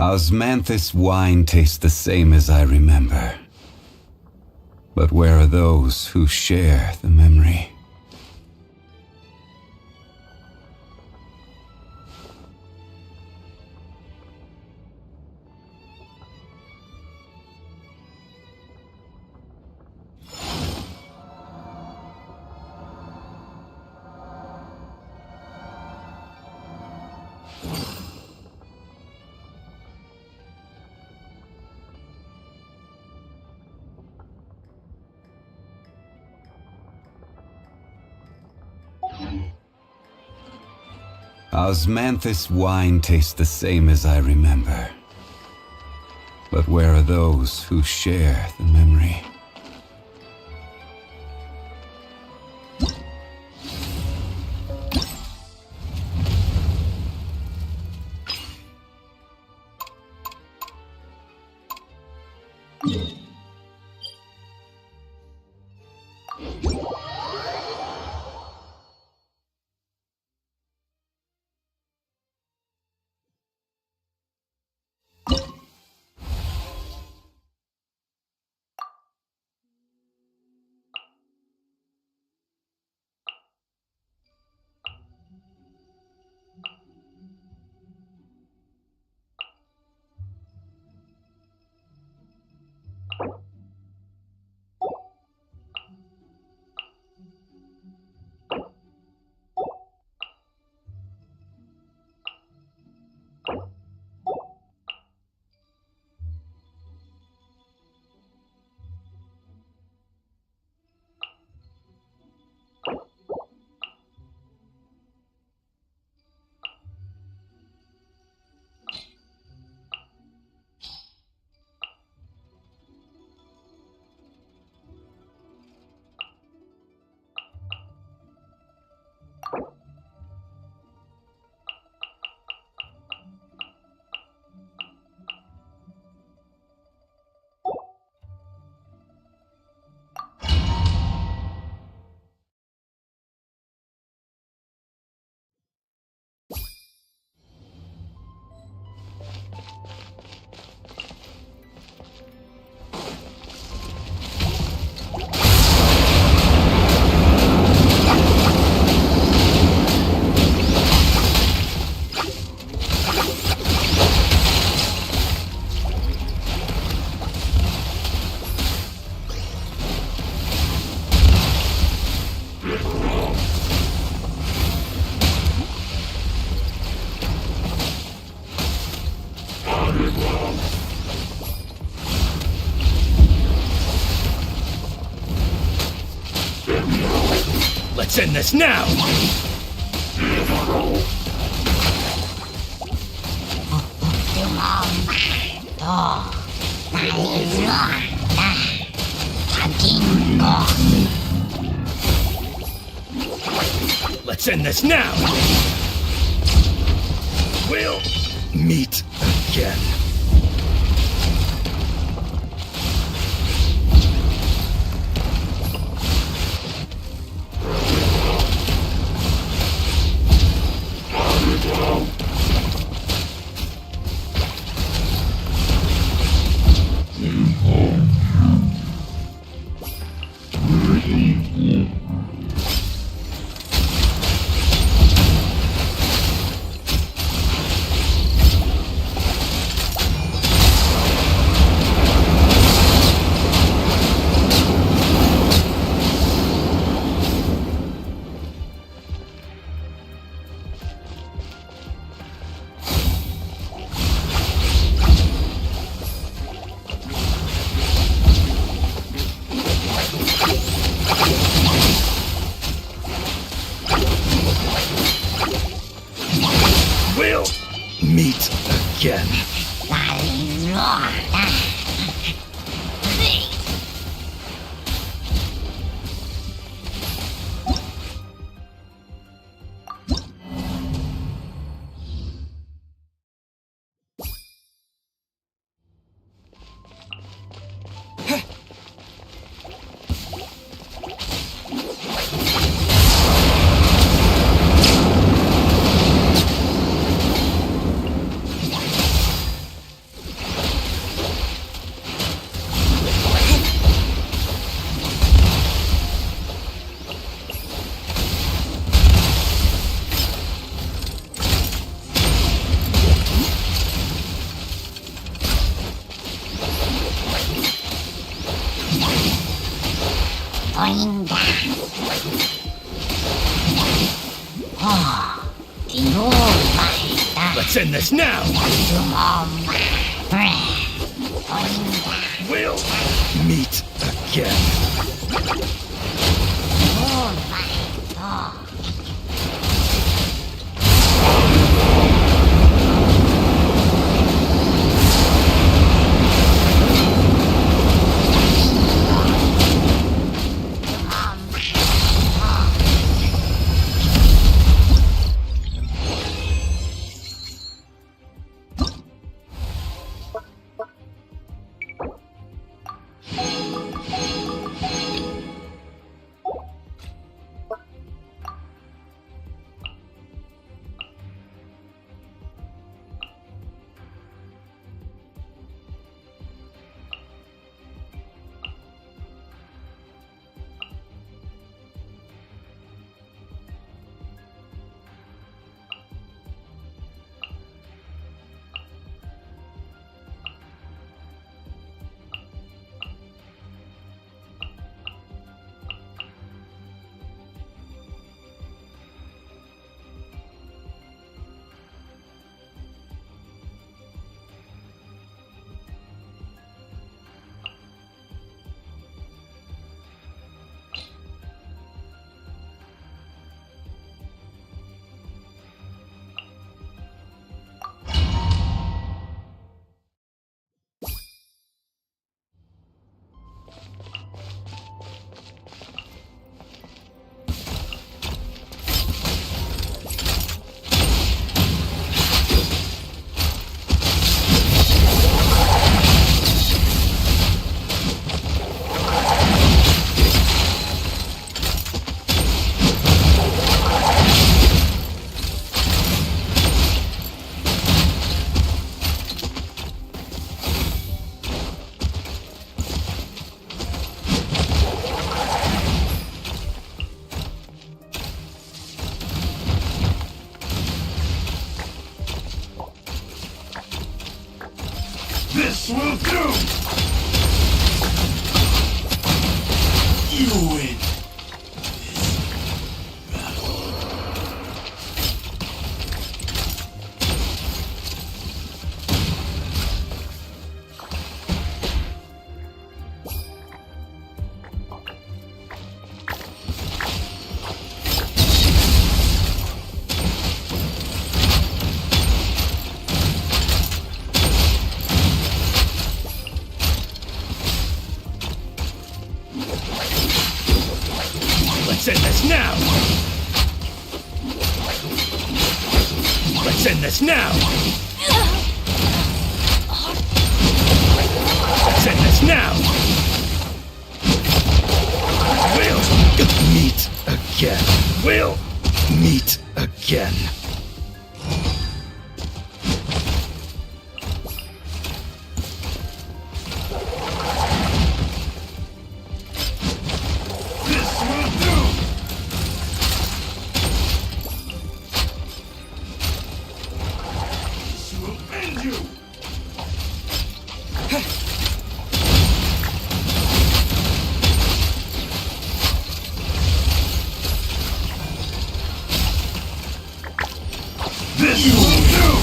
Osmanthus wine tastes the same as I remember. But where are those who share the memory? Osmanthus wine tastes the same as I remember. But where are those who share the memory? Let's end this now! Let's end this now! We'll meet again. We'll meet again. going down. Oh, the old light Let's end this now! tomorrow breath going down. We'll meet again. Old light oh. This will do! You win! Let's end this now! Let's end this now! Let's end this now! We'll meet again. We'll meet again. This will do! This will end you! This will do!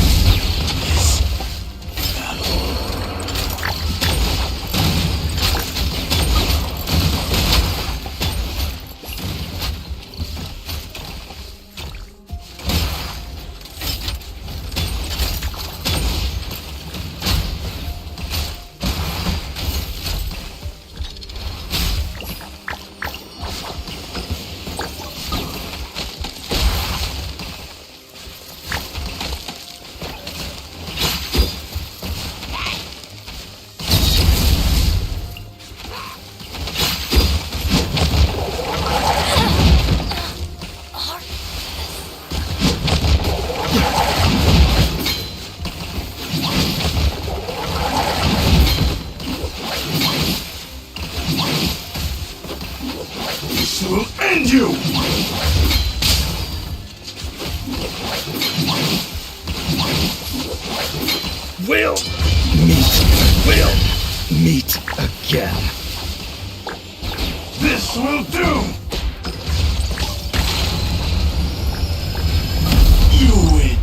This will end you! We'll meet again. This will do! You win!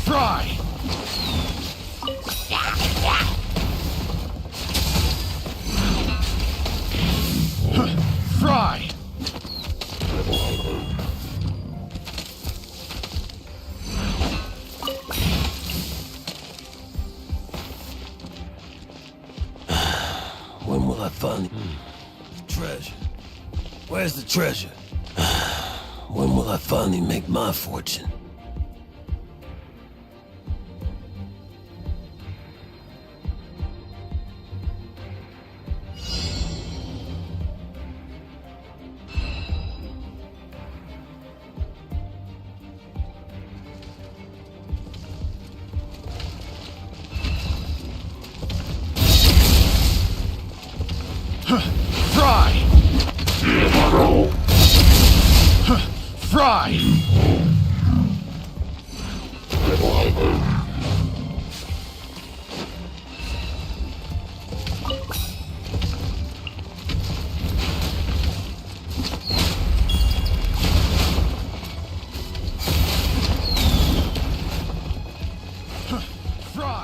Fry! Fry! When will I finally... Treasure. Where's the treasure? When will I finally make my fortune? Fry! Fry! Fry!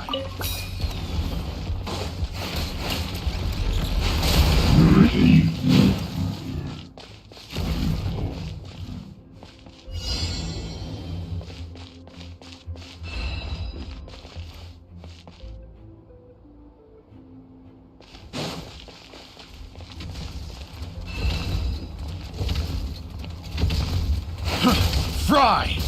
Fry!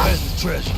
Where's the treasure?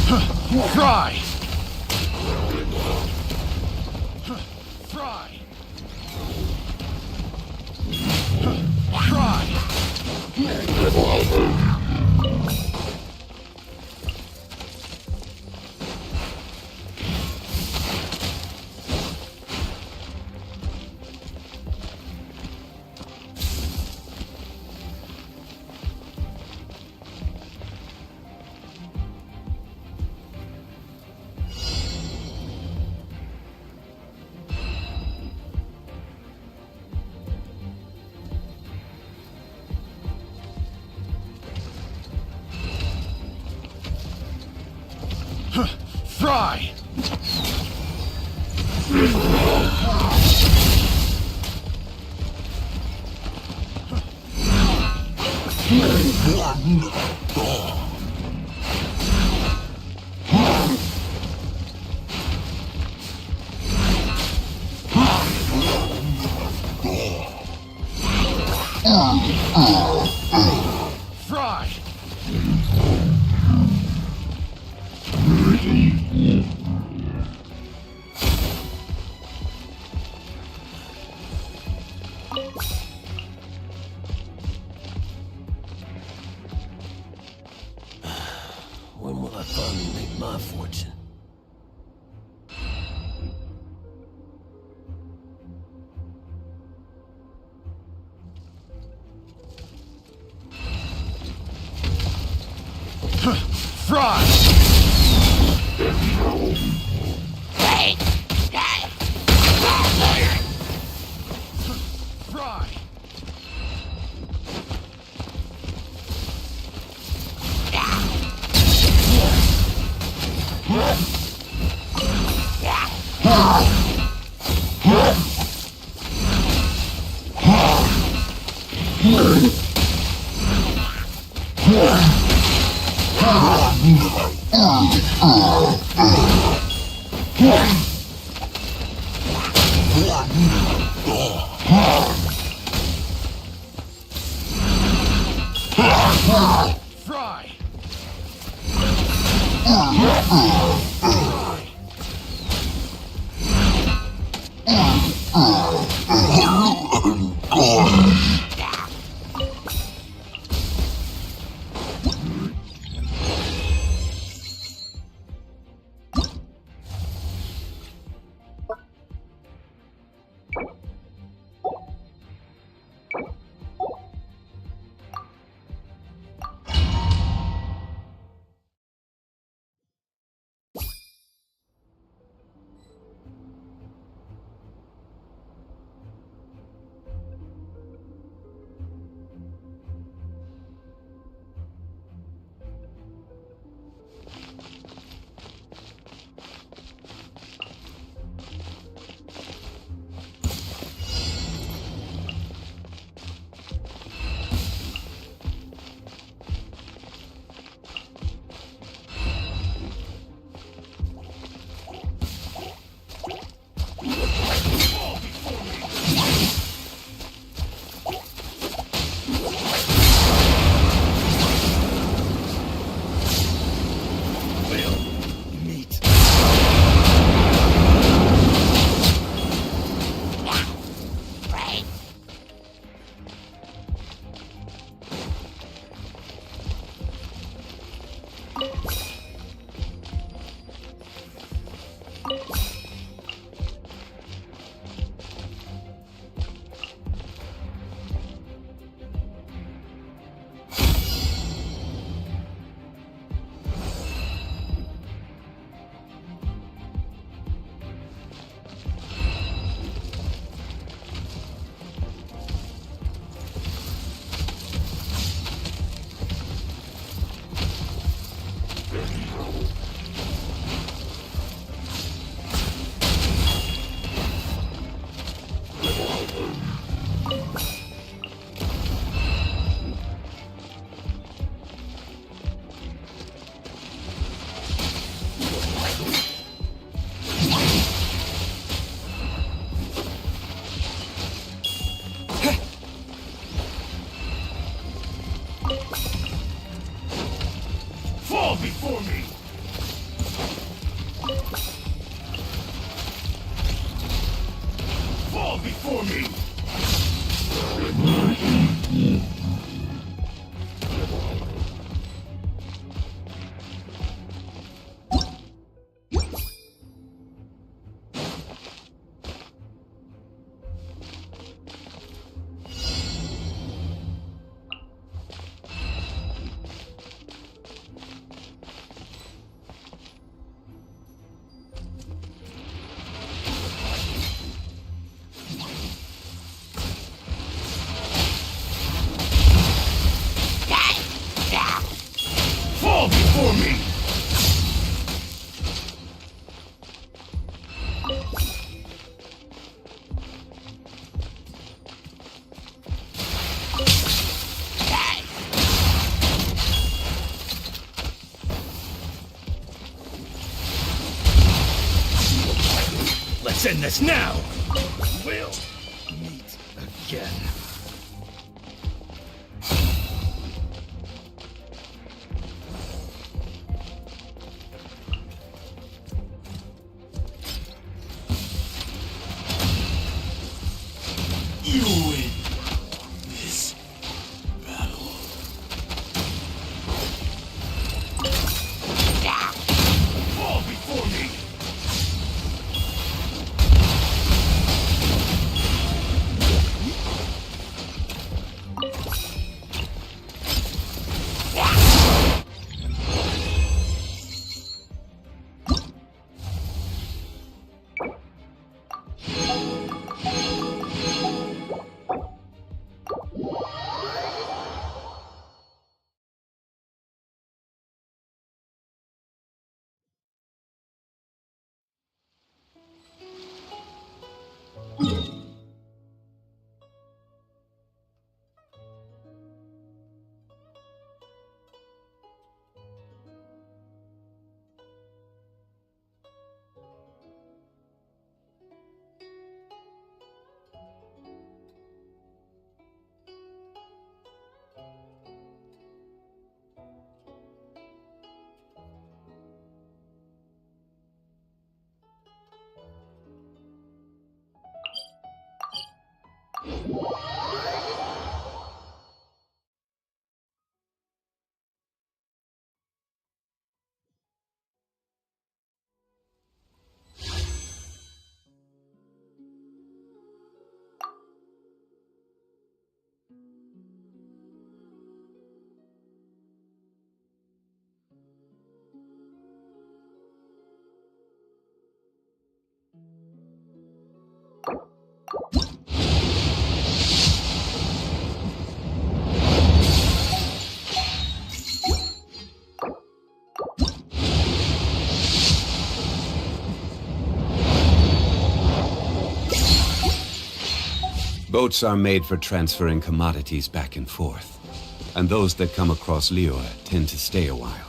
Fry! Fry! Fry! Fry! Fry! When will I finally make my fortune? Fry! Wait. Fry! Fry! Right. Fall before me! before me! Fall before me! Let's end this now! We'll meet again. You win this battle. Fall before me! Boats are made for transferring commodities back and forth, and those that come across Lior tend to stay a while.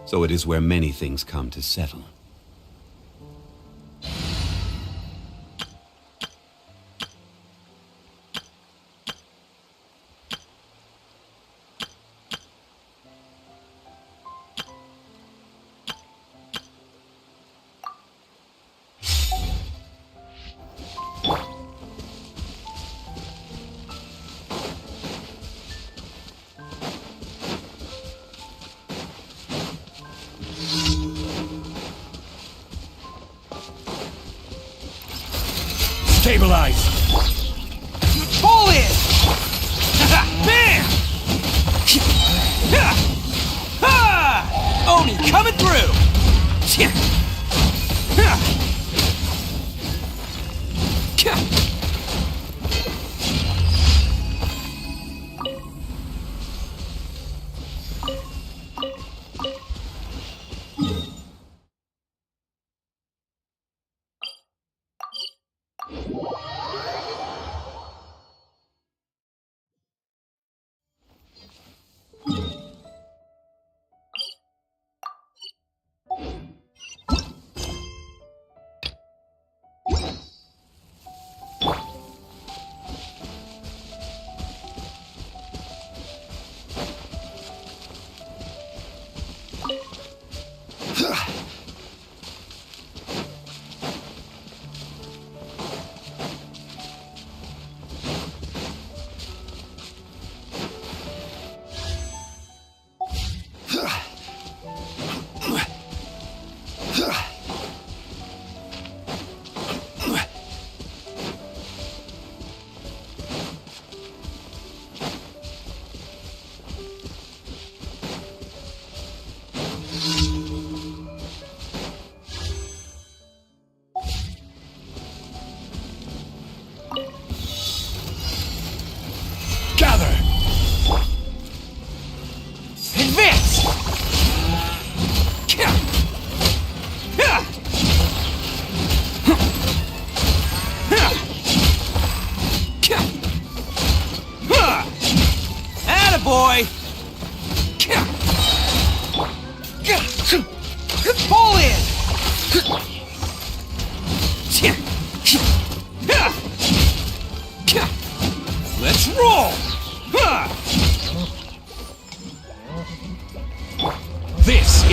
So it is where many things come to settle. Stabilize! Pull in! Bam! Ha! Oni coming through!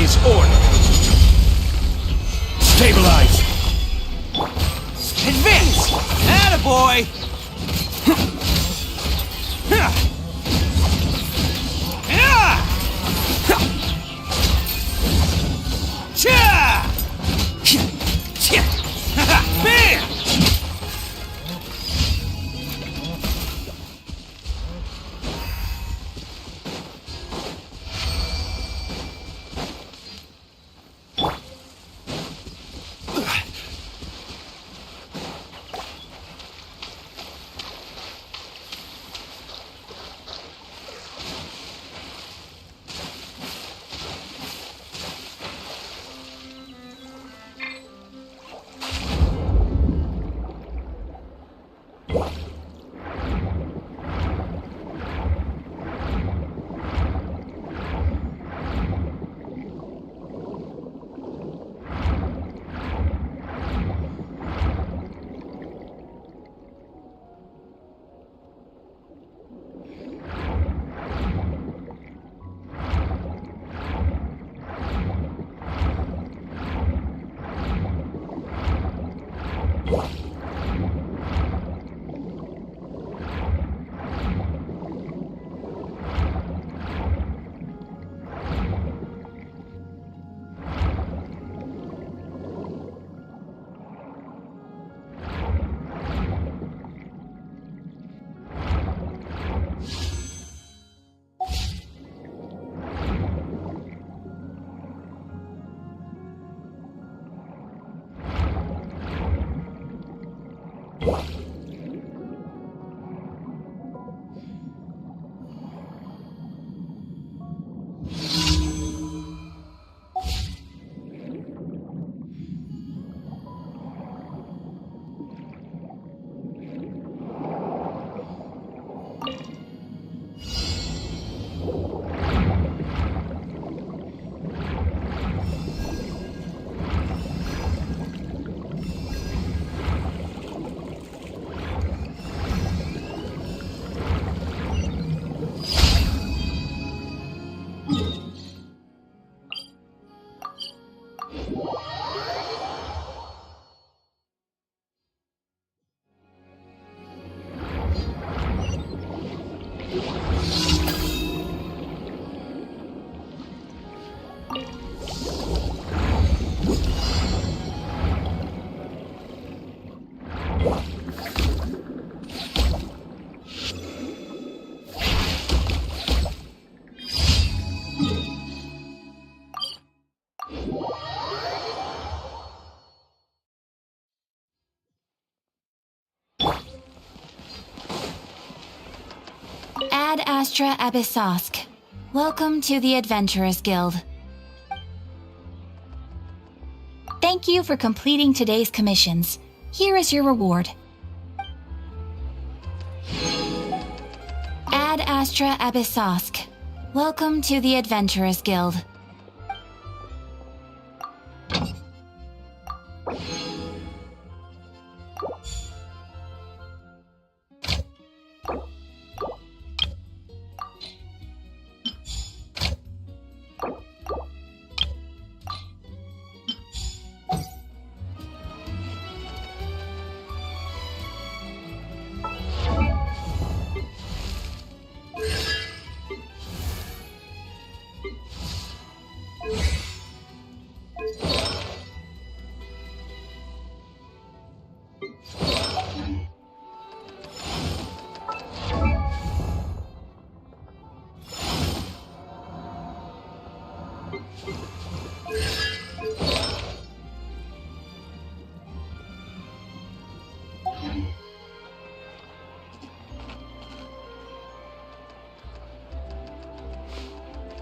this order. Stabilize. Advance! Attaboy! Bam! Ad Astra Abyssosk. Welcome to the Adventurers Guild. Thank you for completing today's commissions. Here is your reward. Ad Astra Abyssosk. Welcome to the Adventurers Guild.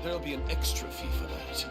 There'll be an extra fee for that.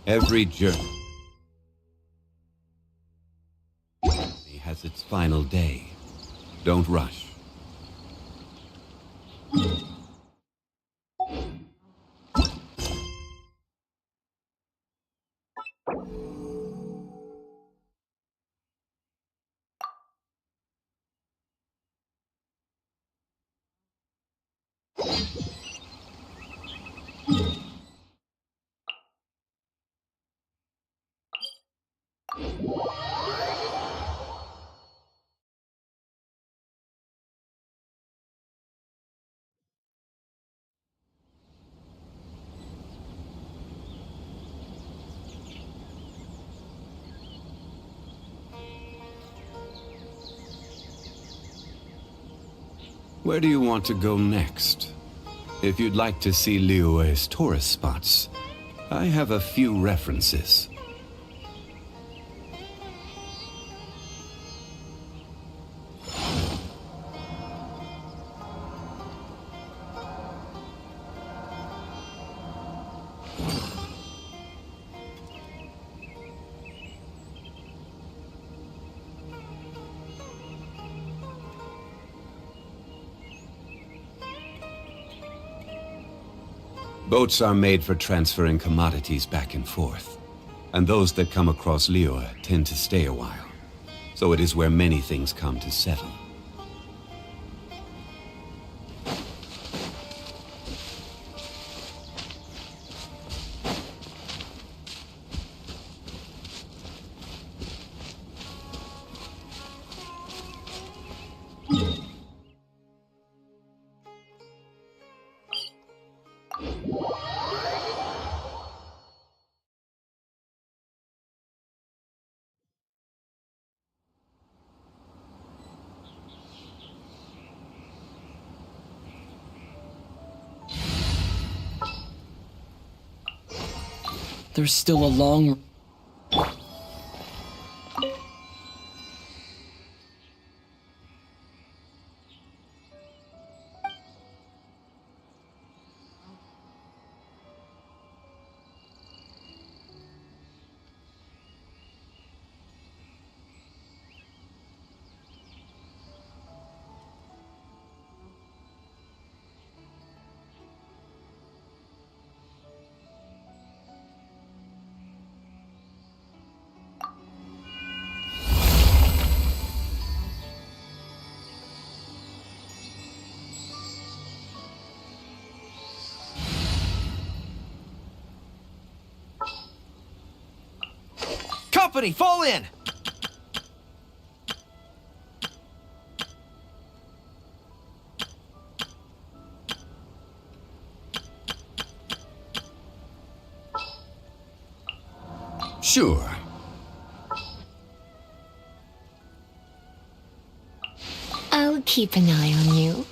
Every journey has its final day. Don't rush. Where do you want to go next? If you'd like to see Liyue's tourist spots, I have a few references. Boats are made for transferring commodities back and forth, and those that come across Liyue tend to stay a while. So it is where many things come to settle. There's still a long... Company, fall in! Sure. I'll keep an eye on you.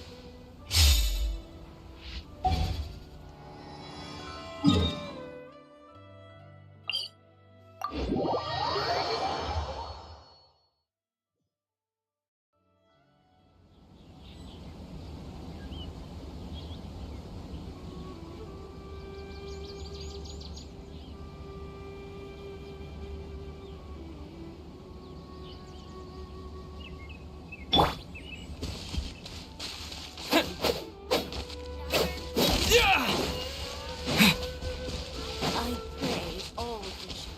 I pray all vision.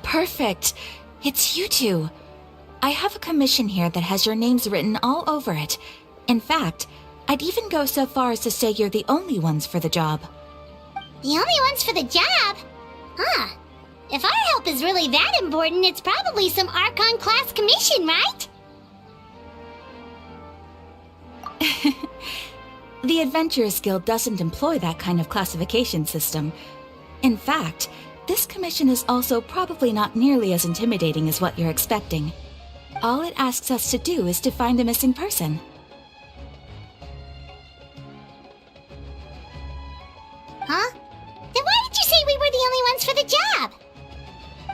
Perfect. It's you two. I have a commission here that has your names written all over it. In fact, I'd even go so far as to say you're the only ones for the job. The only ones for the job? Huh. If our help is really that important, it's probably some Archon-class commission, right? The Adventurers Guild doesn't employ that kind of classification system. In fact, this commission is also probably not nearly as intimidating as what you're expecting. All it asks us to do is to find a missing person. Huh? Then why did you say we were the only ones for the job?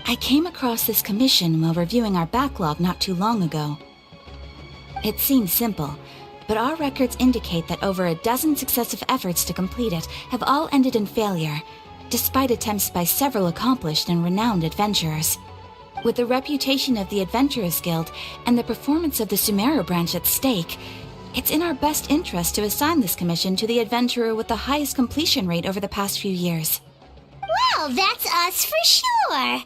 I came across this commission while reviewing our backlog not too long ago. It seemed simple, but our records indicate that over a dozen successive efforts to complete it have all ended in failure, despite attempts by several accomplished and renowned adventurers. With the reputation of the Adventurers Guild and the performance of the Sumeru branch at stake, it's in our best interest to assign this commission to the adventurer with the highest completion rate over the past few years. Well, that's us for sure.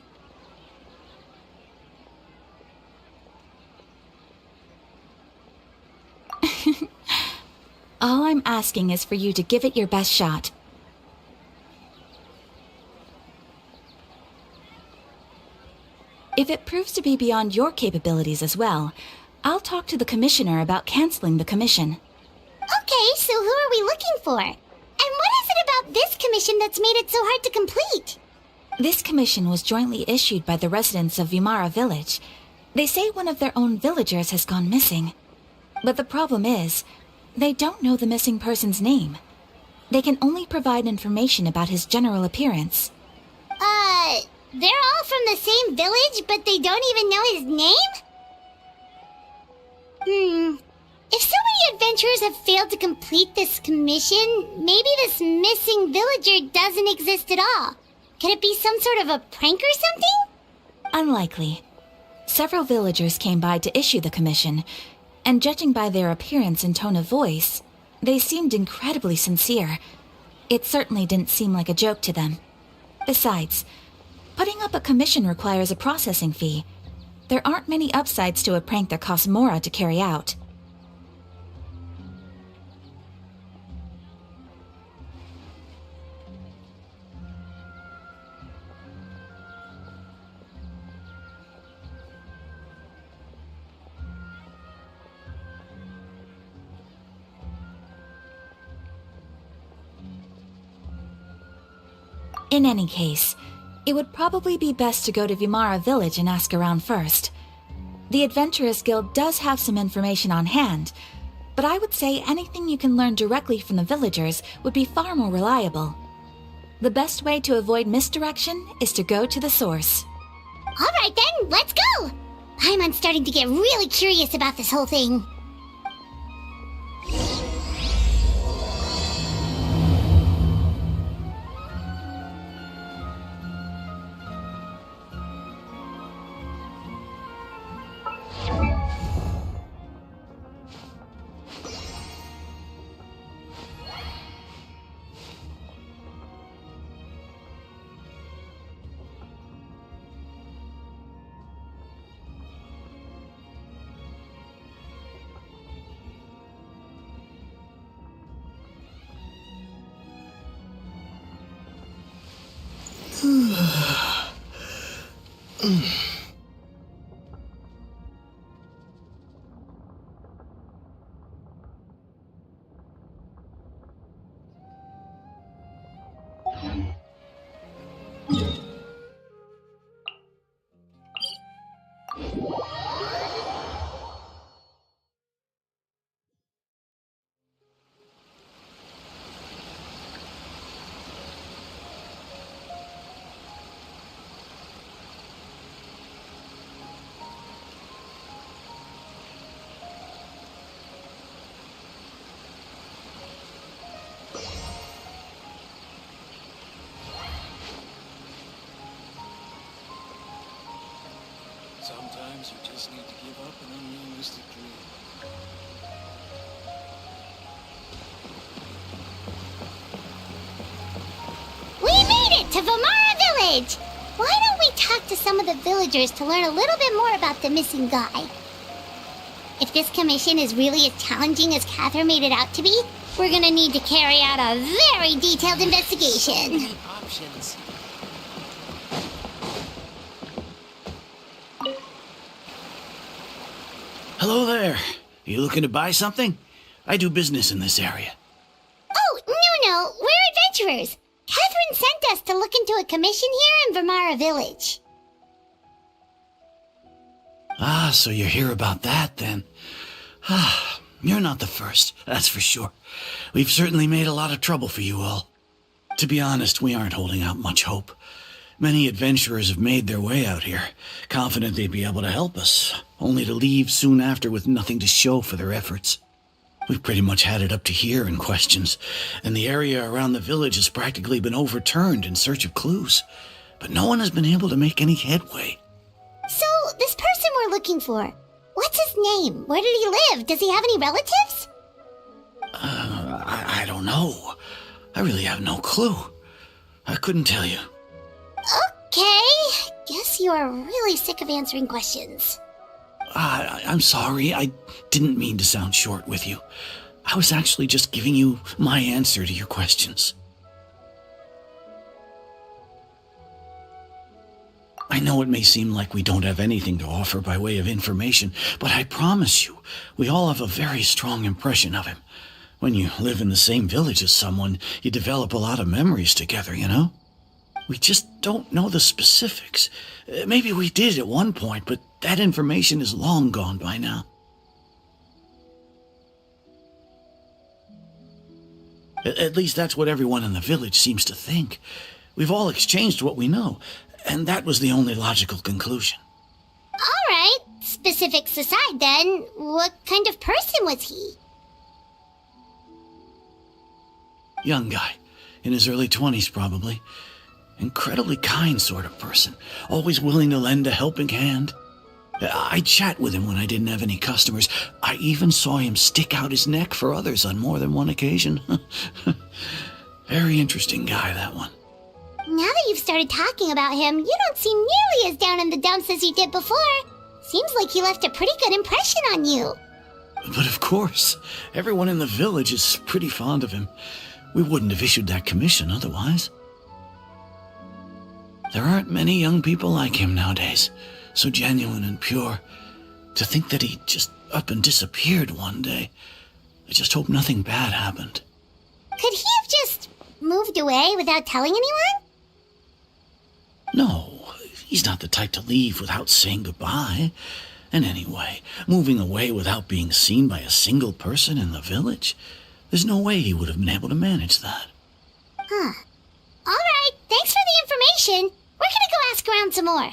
All I'm asking is for you to give it your best shot. If it proves to be beyond your capabilities as well, I'll talk to the commissioner about canceling the commission. Okay, so who are we looking for? And what is it about this commission that's made it so hard to complete? This commission was jointly issued by the residents of Vimara Village. They say one of their own villagers has gone missing. But the problem is, they don't know the missing person's name. They can only provide information about his general appearance. They're all from the same village, but they don't even know his name? If so many adventurers have failed to complete this commission, maybe this missing villager doesn't exist at all. Could it be some sort of a prank or something? Unlikely. Several villagers came by to issue the commission, and judging by their appearance and tone of voice, they seemed incredibly sincere. It certainly didn't seem like a joke to them. Besides, putting up a commission requires a processing fee. There aren't many upsides to a prank that costs Mora to carry out. In any case, it would probably be best to go to Vimara Village and ask around first. The Adventurers Guild does have some information on hand, but I would say anything you can learn directly from the villagers would be far more reliable. The best way to avoid misdirection is to go to the source. Alright then, let's go! I'm starting to get really curious about this whole thing. Sometimes you just need to give up an unrealistic dream. We made it to Vimara Village! Why don't we talk to some of the villagers to learn a little bit more about the missing guy? If this commission is really as challenging as Catherine made it out to be, we're gonna need to carry out a very detailed investigation. Options. Hello there. You looking to buy something? I do business in this area. Oh, no, we're adventurers. Catherine sent us to look into a commission here in Vermara Village. Ah, so you hear about that, then. Ah, you're not the first, that's for sure. We've certainly made a lot of trouble for you all. To be honest, we aren't holding out much hope. Many adventurers have made their way out here, confident they'd be able to help us, only to leave soon after with nothing to show for their efforts. We've pretty much had it up to here in questions, and the area around the village has practically been overturned in search of clues, but no one has been able to make any headway. So, this person we're looking for, what's his name? Where did he live? Does he have any relatives? I don't know. I really have no clue. I couldn't tell you. Okay, guess you are really sick of answering questions. I'm sorry, I didn't mean to sound short with you. I was actually just giving you my answer to your questions. I know it may seem like we don't have anything to offer by way of information, but I promise you, we all have a very strong impression of him. When you live in the same village as someone, you develop a lot of memories together, you know? We just don't know the specifics. Maybe we did at one point, but that information is long gone by now. At least that's what everyone in the village seems to think. We've all exchanged what we know, and that was the only logical conclusion. All right, specifics aside then, what kind of person was he? Young guy, in his early 20s probably. Incredibly kind sort of person, always willing to lend a helping hand. I'd chat with him when I didn't have any customers. I even saw him stick out his neck for others on more than one occasion. Very interesting guy, that one. Now that you've started talking about him, you don't seem nearly as down in the dumps as you did before. Seems like he left a pretty good impression on you. But of course, everyone in the village is pretty fond of him. We wouldn't have issued that commission otherwise. There aren't many young people like him nowadays, so genuine and pure. To think that he just up and disappeared one day. I just hope nothing bad happened. Could he have just moved away without telling anyone? No, he's not the type to leave without saying goodbye. And anyway, moving away without being seen by a single person in the village, there's no way he would have been able to manage that. Huh. All right, thanks for the information. We're gonna go ask around some more.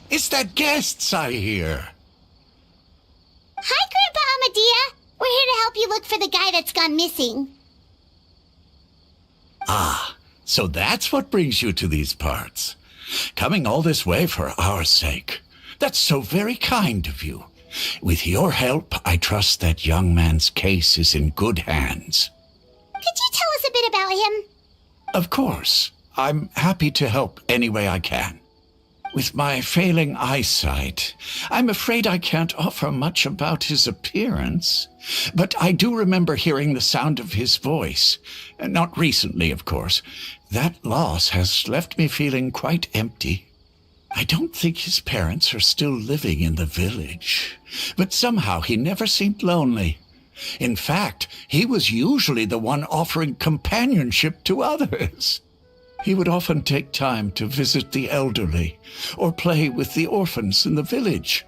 It's the guests, I hear. Hi, Grandpa Amadea. We're here to help you look for the guy that's gone missing. Ah, so that's what brings you to these parts. Coming all this way for our sake. That's so very kind of you. With your help, I trust that young man's case is in good hands. Could you tell us a bit about him? Of course. I'm happy to help any way I can. With my failing eyesight, I'm afraid I can't offer much about his appearance. But I do remember hearing the sound of his voice. Not recently, of course. That loss has left me feeling quite empty. I don't think his parents are still living in the village. But somehow he never seemed lonely. In fact, he was usually the one offering companionship to others. He would often take time to visit the elderly or play with the orphans in the village.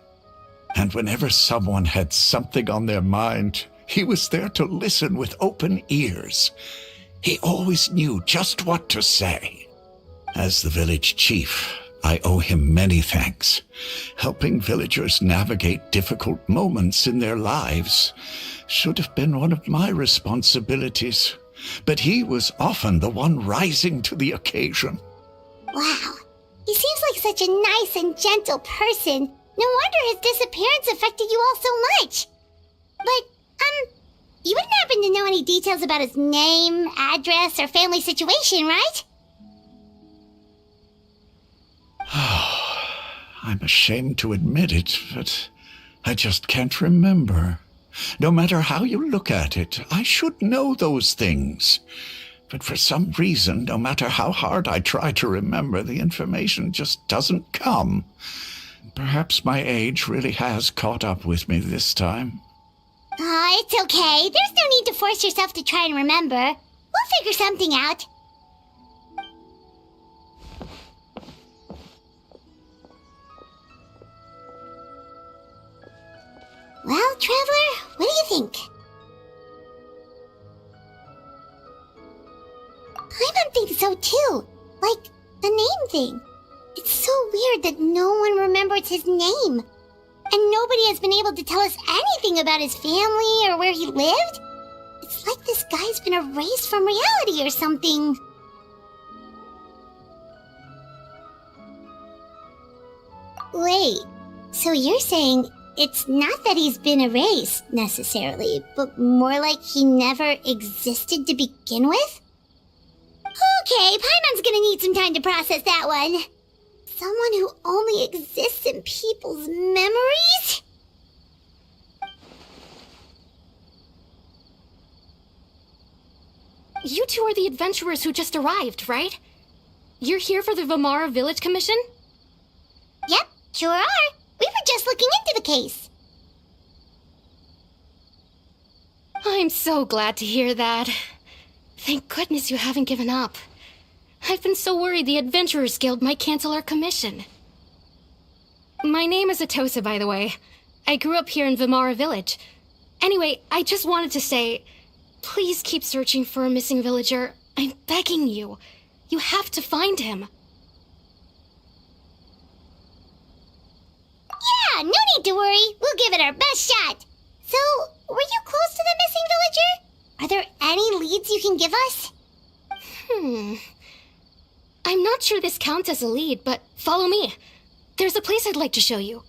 And whenever someone had something on their mind, he was there to listen with open ears. He always knew just what to say. As the village chief, I owe him many thanks. Helping villagers navigate difficult moments in their lives should have been one of my responsibilities. But he was often the one rising to the occasion. Wow. He seems like such a nice and gentle person. No wonder his disappearance affected you all so much. But, you wouldn't happen to know any details about his name, address, or family situation, right? I'm ashamed to admit it, but I just can't remember. No matter how you look at it, I should know those things. But for some reason, no matter how hard I try to remember, the information just doesn't come. Perhaps my age really has caught up with me this time. It's okay. There's no need to force yourself to try and remember. We'll figure something out. Well, Traveler, what do you think? Paimon thinks so too. Like, the name thing. It's so weird that no one remembers his name. And nobody has been able to tell us anything about his family or where he lived. It's like this guy's been erased from reality or something. Wait, so you're saying it's not that he's been erased, necessarily, but more like he never existed to begin with? Okay, Paimon's gonna need some time to process that one. Someone who only exists in people's memories? You two are the adventurers who just arrived, right? You're here for the Vamara Village Commission? Yep, sure are. We were just looking into the case. I'm so glad to hear that. Thank goodness you haven't given up. I've been so worried the Adventurers Guild might cancel our commission. My name is Atosa, by the way. I grew up here in Vamara Village. Anyway, I just wanted to say, please keep searching for a missing villager. I'm begging you. You have to find him. Yeah, no need to worry. We'll give it our best shot. So, were you close to the missing villager? Are there any leads you can give us? I'm not sure this counts as a lead, but follow me. There's a place I'd like to show you.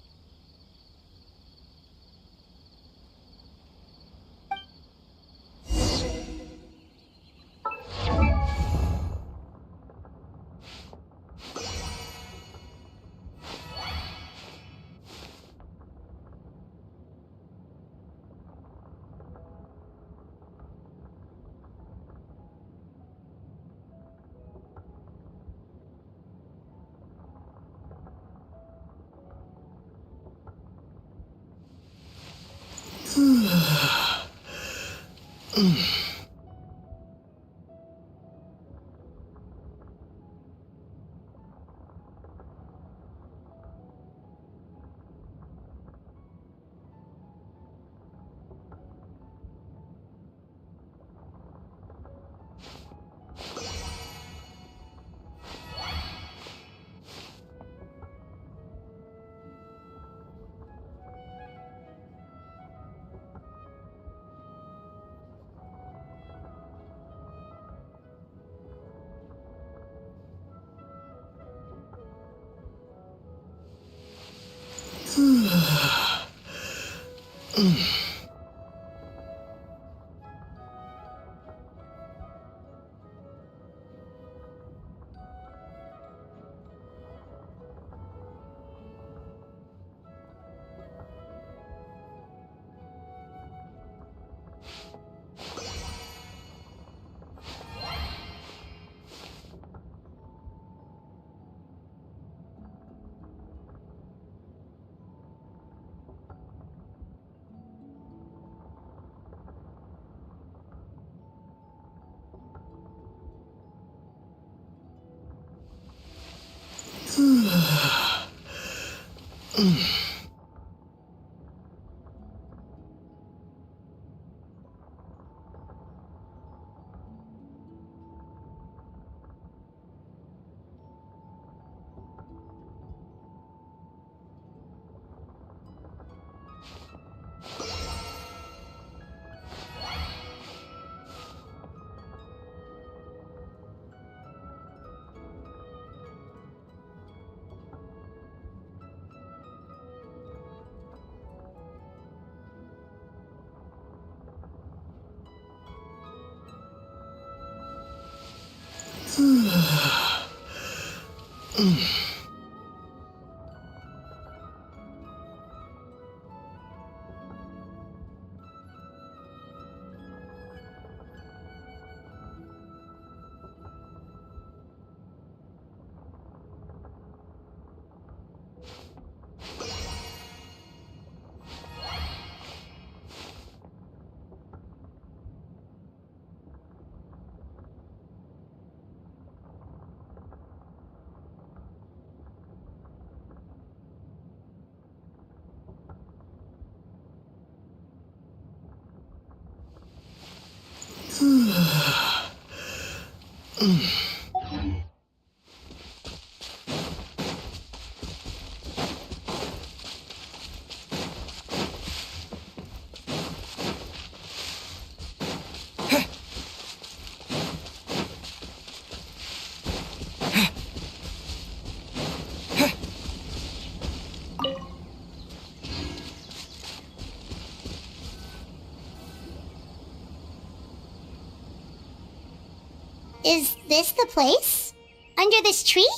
Is this the place? Under this tree?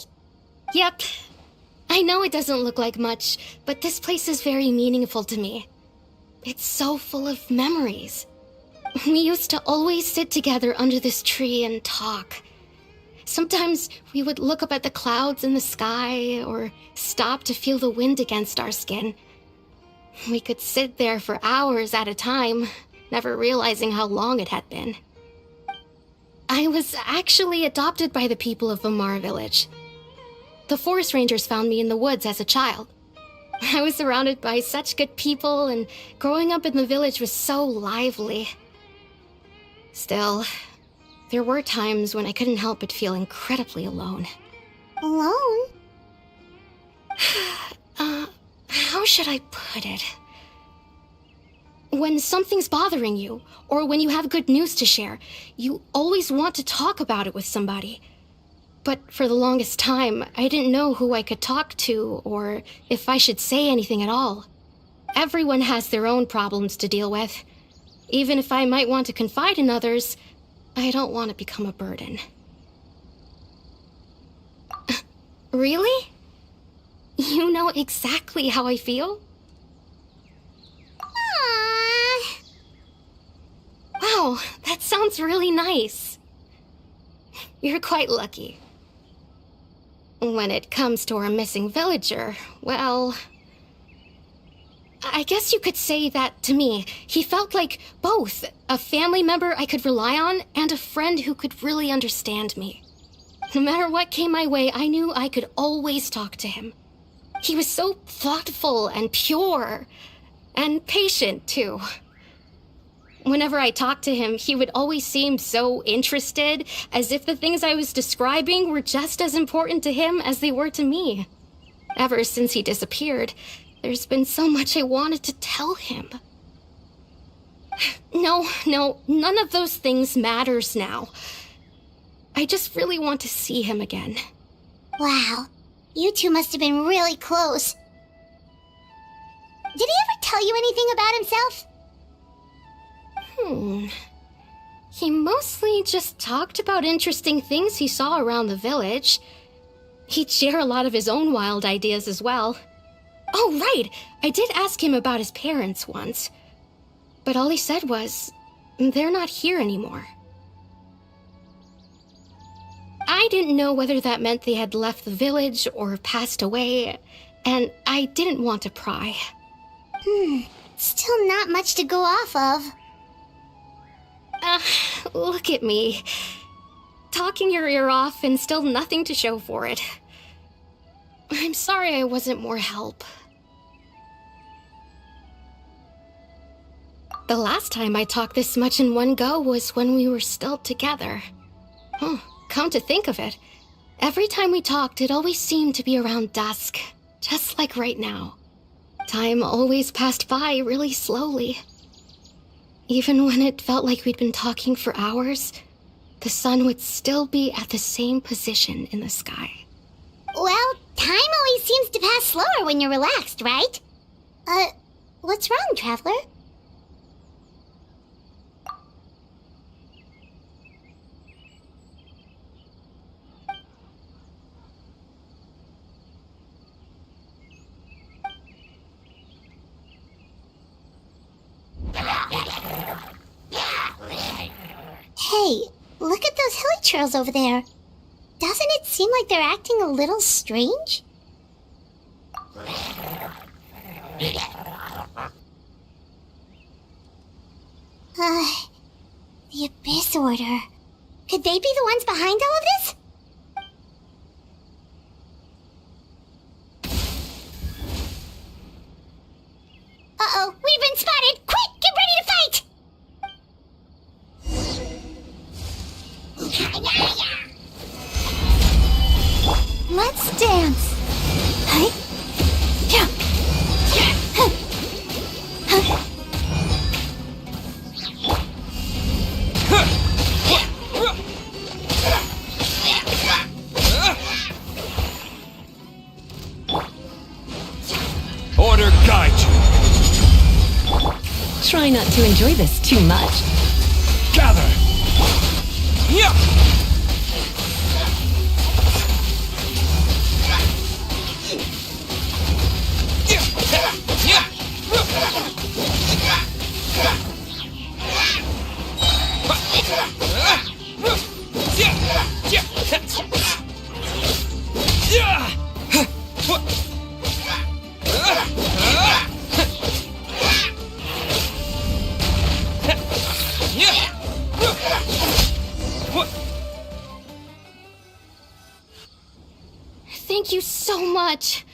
Yep. I know it doesn't look like much, but this place is very meaningful to me. It's so full of memories. We used to always sit together under this tree and talk. Sometimes we would look up at the clouds in the sky or stop to feel the wind against our skin. We could sit there for hours at a time, never realizing how long it had been. I was actually adopted by the people of Vamara Village. The forest rangers found me in the woods as a child. I was surrounded by such good people, and growing up in the village was so lively. Still, there were times when I couldn't help but feel incredibly alone. Alone? How should I put it? When something's bothering you, or when you have good news to share, you always want to talk about it with somebody. But for the longest time, I didn't know who I could talk to, or if I should say anything at all. Everyone has their own problems to deal with. Even if I might want to confide in others, I don't want to become a burden. Really? You know exactly how I feel? Aww. Wow, that sounds really nice. You're quite lucky. When it comes to our missing villager, well, I guess you could say that to me. He felt like both a family member I could rely on and a friend who could really understand me. No matter what came my way, I knew I could always talk to him. He was so thoughtful and pure, and patient, too. Whenever I talked to him, he would always seem so interested, as if the things I was describing were just as important to him as they were to me. Ever since he disappeared, there's been so much I wanted to tell him. No, none of those things matters now. I just really want to see him again. Wow. You two must have been really close. Did he ever tell you anything about himself? He mostly just talked about interesting things he saw around the village. He'd share a lot of his own wild ideas as well. Oh, right! I did ask him about his parents once. But all he said was, they're not here anymore. I didn't know whether that meant they had left the village or passed away, and I didn't want to pry. Still not much to go off of. Look at me. Talking your ear off and still nothing to show for it. I'm sorry I wasn't more help. The last time I talked this much in one go was when we were still together. Come to think of it, every time we talked, it always seemed to be around dusk, just like right now. Time always passed by really slowly. Even when it felt like we'd been talking for hours, the sun would still be at the same position in the sky. Well, time always seems to pass slower when you're relaxed, right? What's wrong, Traveler? Hey, look at those hilly trails over there. Doesn't it seem like they're acting a little strange? The Abyss Order. Could they be the ones behind all of this? Uh-oh, we've been spotted! Quick, get ready to fight! Let's dance! Hey? Yeah. Order guide you. Try not to enjoy this too much. Gather. Yeah. Thank you so much.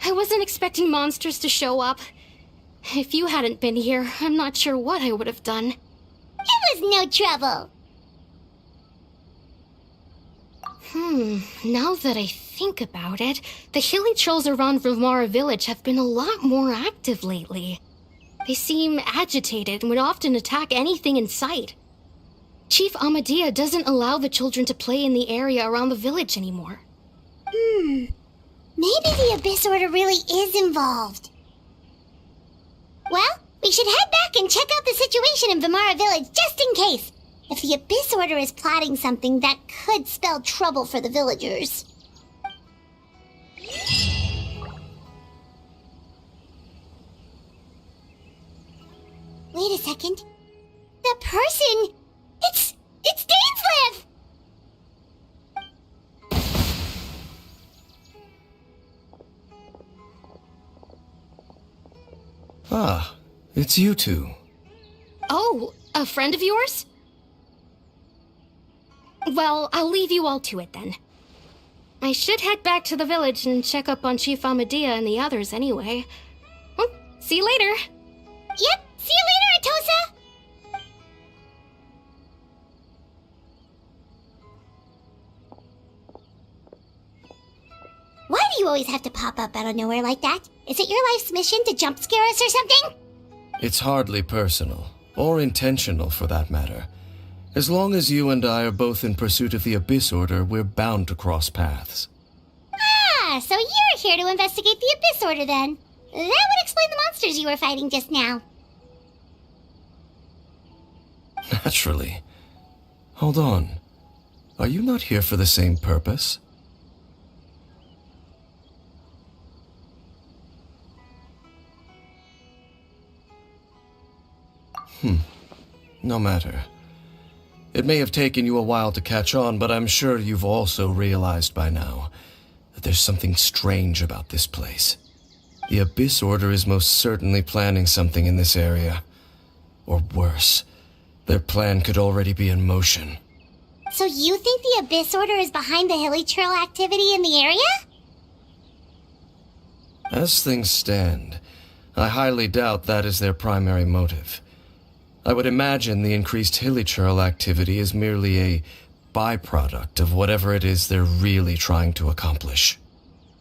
I wasn't expecting monsters to show up. If you hadn't been here, I'm not sure what I would have done. It was no trouble. Now that I think about it, the hilly trolls around Vimara village have been a lot more active lately. They seem agitated and would often attack anything in sight. Chief Amadea doesn't allow the children to play in the area around the village anymore. Maybe the Abyss Order really is involved. Well, we should head back and check out the situation in Vimara village just in case. If the Abyss Order is plotting something that could spell trouble for the villagers. Wait a second. That person... It's Dainsleif! Ah, it's you two. Oh, a friend of yours? Well, I'll leave you all to it then. I should head back to the village and check up on Chief Amadea and the others anyway. Well, see you later. Yep, see you later, Atosa! Why do you always have to pop up out of nowhere like that? Is it your life's mission to jump scare us or something? It's hardly personal, or intentional for that matter. As long as you and I are both in pursuit of the Abyss Order, we're bound to cross paths. Ah, so you're here to investigate the Abyss Order then. That would explain the monsters you were fighting just now. Naturally. Hold on. Are you not here for the same purpose? No matter. It may have taken you a while to catch on, but I'm sure you've also realized by now that there's something strange about this place. The Abyss Order is most certainly planning something in this area. Or worse, their plan could already be in motion. So you think the Abyss Order is behind the hilly trail activity in the area? As things stand, I highly doubt that is their primary motive. I would imagine the increased hilly trail activity is merely a byproduct of whatever it is they're really trying to accomplish.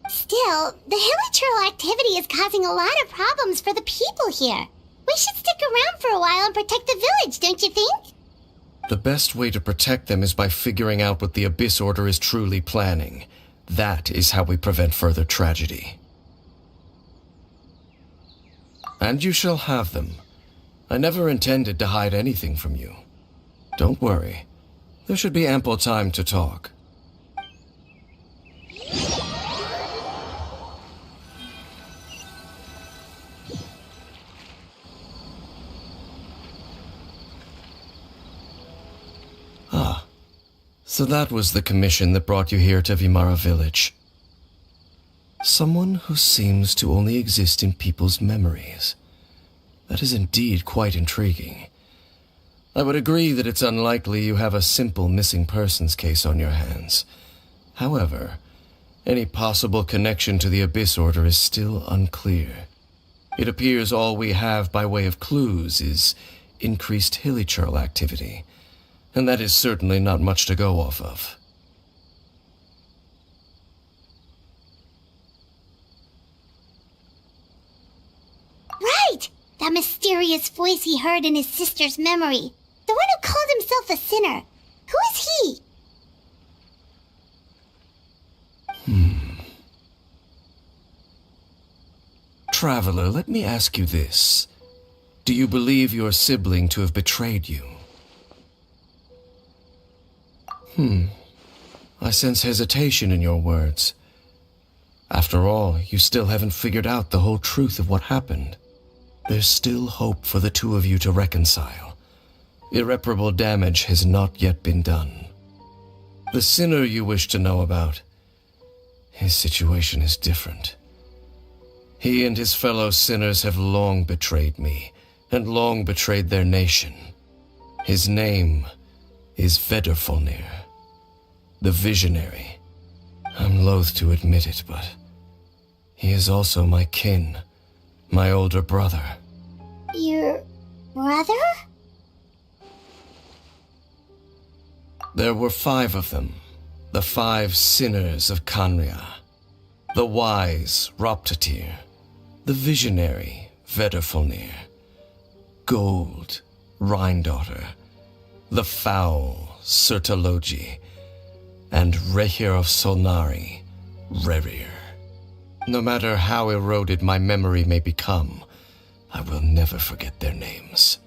Still, the hilly trail activity is causing a lot of problems for the people here. We should stick around for a while and protect the village, don't you think? The best way to protect them is by figuring out what the Abyss Order is truly planning. That is how we prevent further tragedy. And you shall have them. I never intended to hide anything from you. Don't worry. There should be ample time to talk. So that was the commission that brought you here to Vimara Village. Someone who seems to only exist in people's memories. That is indeed quite intriguing. I would agree that it's unlikely you have a simple missing persons case on your hands. However, any possible connection to the Abyss Order is still unclear. It appears all we have by way of clues is increased hilichurl activity, and that is certainly not much to go off of. Right! That mysterious voice he heard in his sister's memory. The one who called himself a sinner. Who is he? Traveler, let me ask you this. Do you believe your sibling to have betrayed you? I sense hesitation in your words. After all, you still haven't figured out the whole truth of what happened. There's still hope for the two of you to reconcile. Irreparable damage has not yet been done. The sinner you wish to know about, his situation is different. He and his fellow sinners have long betrayed me, and long betrayed their nation. His name is Vedrfolnir, the Visionary. I'm loath to admit it, but he is also my kin, my older brother. Your brother? There were 5 of them, the 5 sinners of Khaenri'ah. The wise Roptatyr, the visionary Vedrfolnir, Gold Rhindaughter, the foul Sertologi, and Rehir of Solnari, Rerir. No matter how eroded my memory may become, I will never forget their names.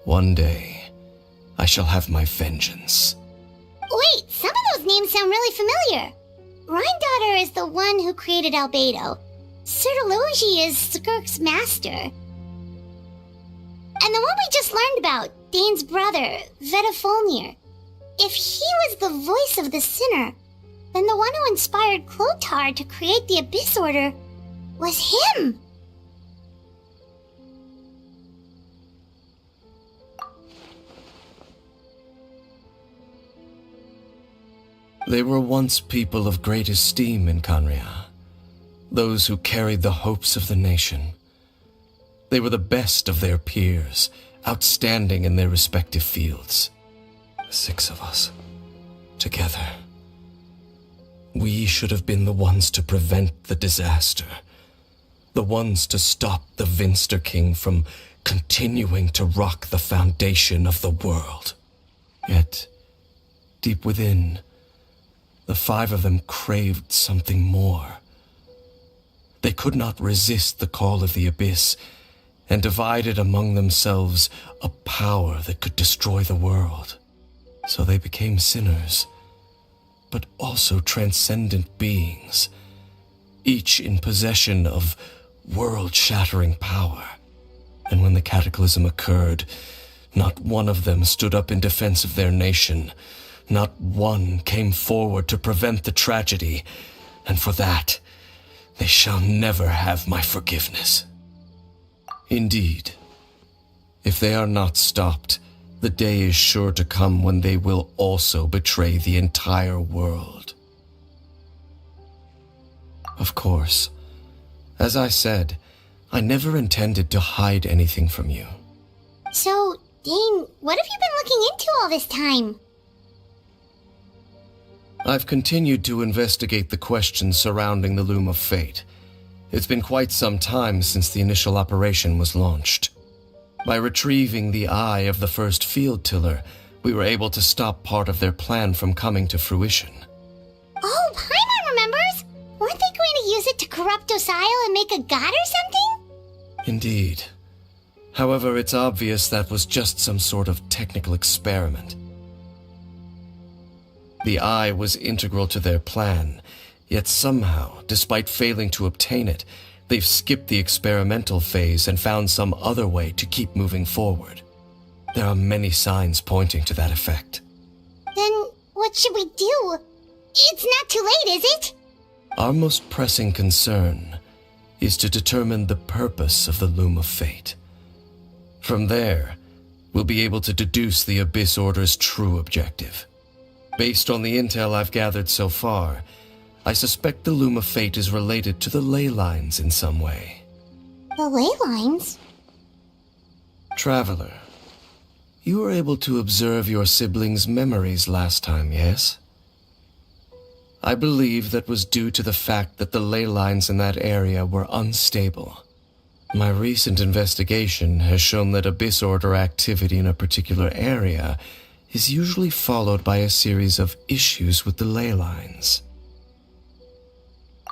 One day, I shall have my vengeance. Wait, some of those names sound really familiar. Rhindaughter is the one who created Albedo. Sertologi is Skirk's master. And the one we just learned about, Dane's brother, Vedrfolnir. If he was the voice of the sinner, then the one who inspired Clothar to create the Abyss Order was him. They were once people of great esteem in Khaenri'ah, those who carried the hopes of the nation. They were the best of their peers, outstanding in their respective fields. 6 of us, together. We should have been the ones to prevent the disaster, the ones to stop the Vinster King from continuing to rock the foundation of the world. Yet, deep within, the 5 of them craved something more. They could not resist the call of the Abyss, and divided among themselves a power that could destroy the world. So they became sinners, but also transcendent beings, each in possession of world-shattering power. And when the cataclysm occurred, not one of them stood up in defense of their nation. Not one came forward to prevent the tragedy, and for that, they shall never have my forgiveness. Indeed, if they are not stopped, the day is sure to come when they will also betray the entire world. Of course, as I said, I never intended to hide anything from you. So, Dane, what have you been looking into all this time? I've continued to investigate the questions surrounding the Loom of Fate. It's been quite some time since the initial operation was launched. By retrieving the eye of the first field tiller, we were able to stop part of their plan from coming to fruition. Oh, Paimon remembers! Weren't they going to use it to corrupt Osial and make a god or something? Indeed. However, it's obvious that was just some sort of technical experiment. The eye was integral to their plan, yet somehow, despite failing to obtain it, they've skipped the experimental phase and found some other way to keep moving forward. There are many signs pointing to that effect. What should we do? It's not too late, is it? Our most pressing concern is to determine the purpose of the Loom of Fate. From there, we'll be able to deduce the Abyss Order's true objective. Based on the intel I've gathered so far, I suspect the Loom of Fate is related to the ley lines in some way. The ley lines? Traveler, you were able to observe your siblings' memories last time, yes? I believe that was due to the fact that the ley lines in that area were unstable. My recent investigation has shown that Abyss Order activity in a particular area is usually followed by a series of issues with the ley lines.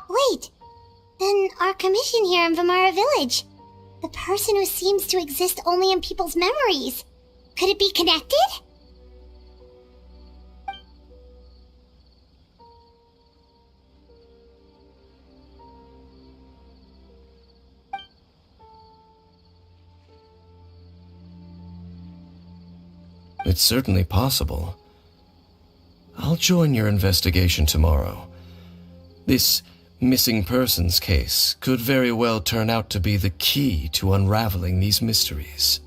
Wait, then our commission here in Vamara Village, the person who seems to exist only in people's memories, could it be connected? It's certainly possible. I'll join your investigation tomorrow. This missing persons case could very well turn out to be the key to unraveling these mysteries.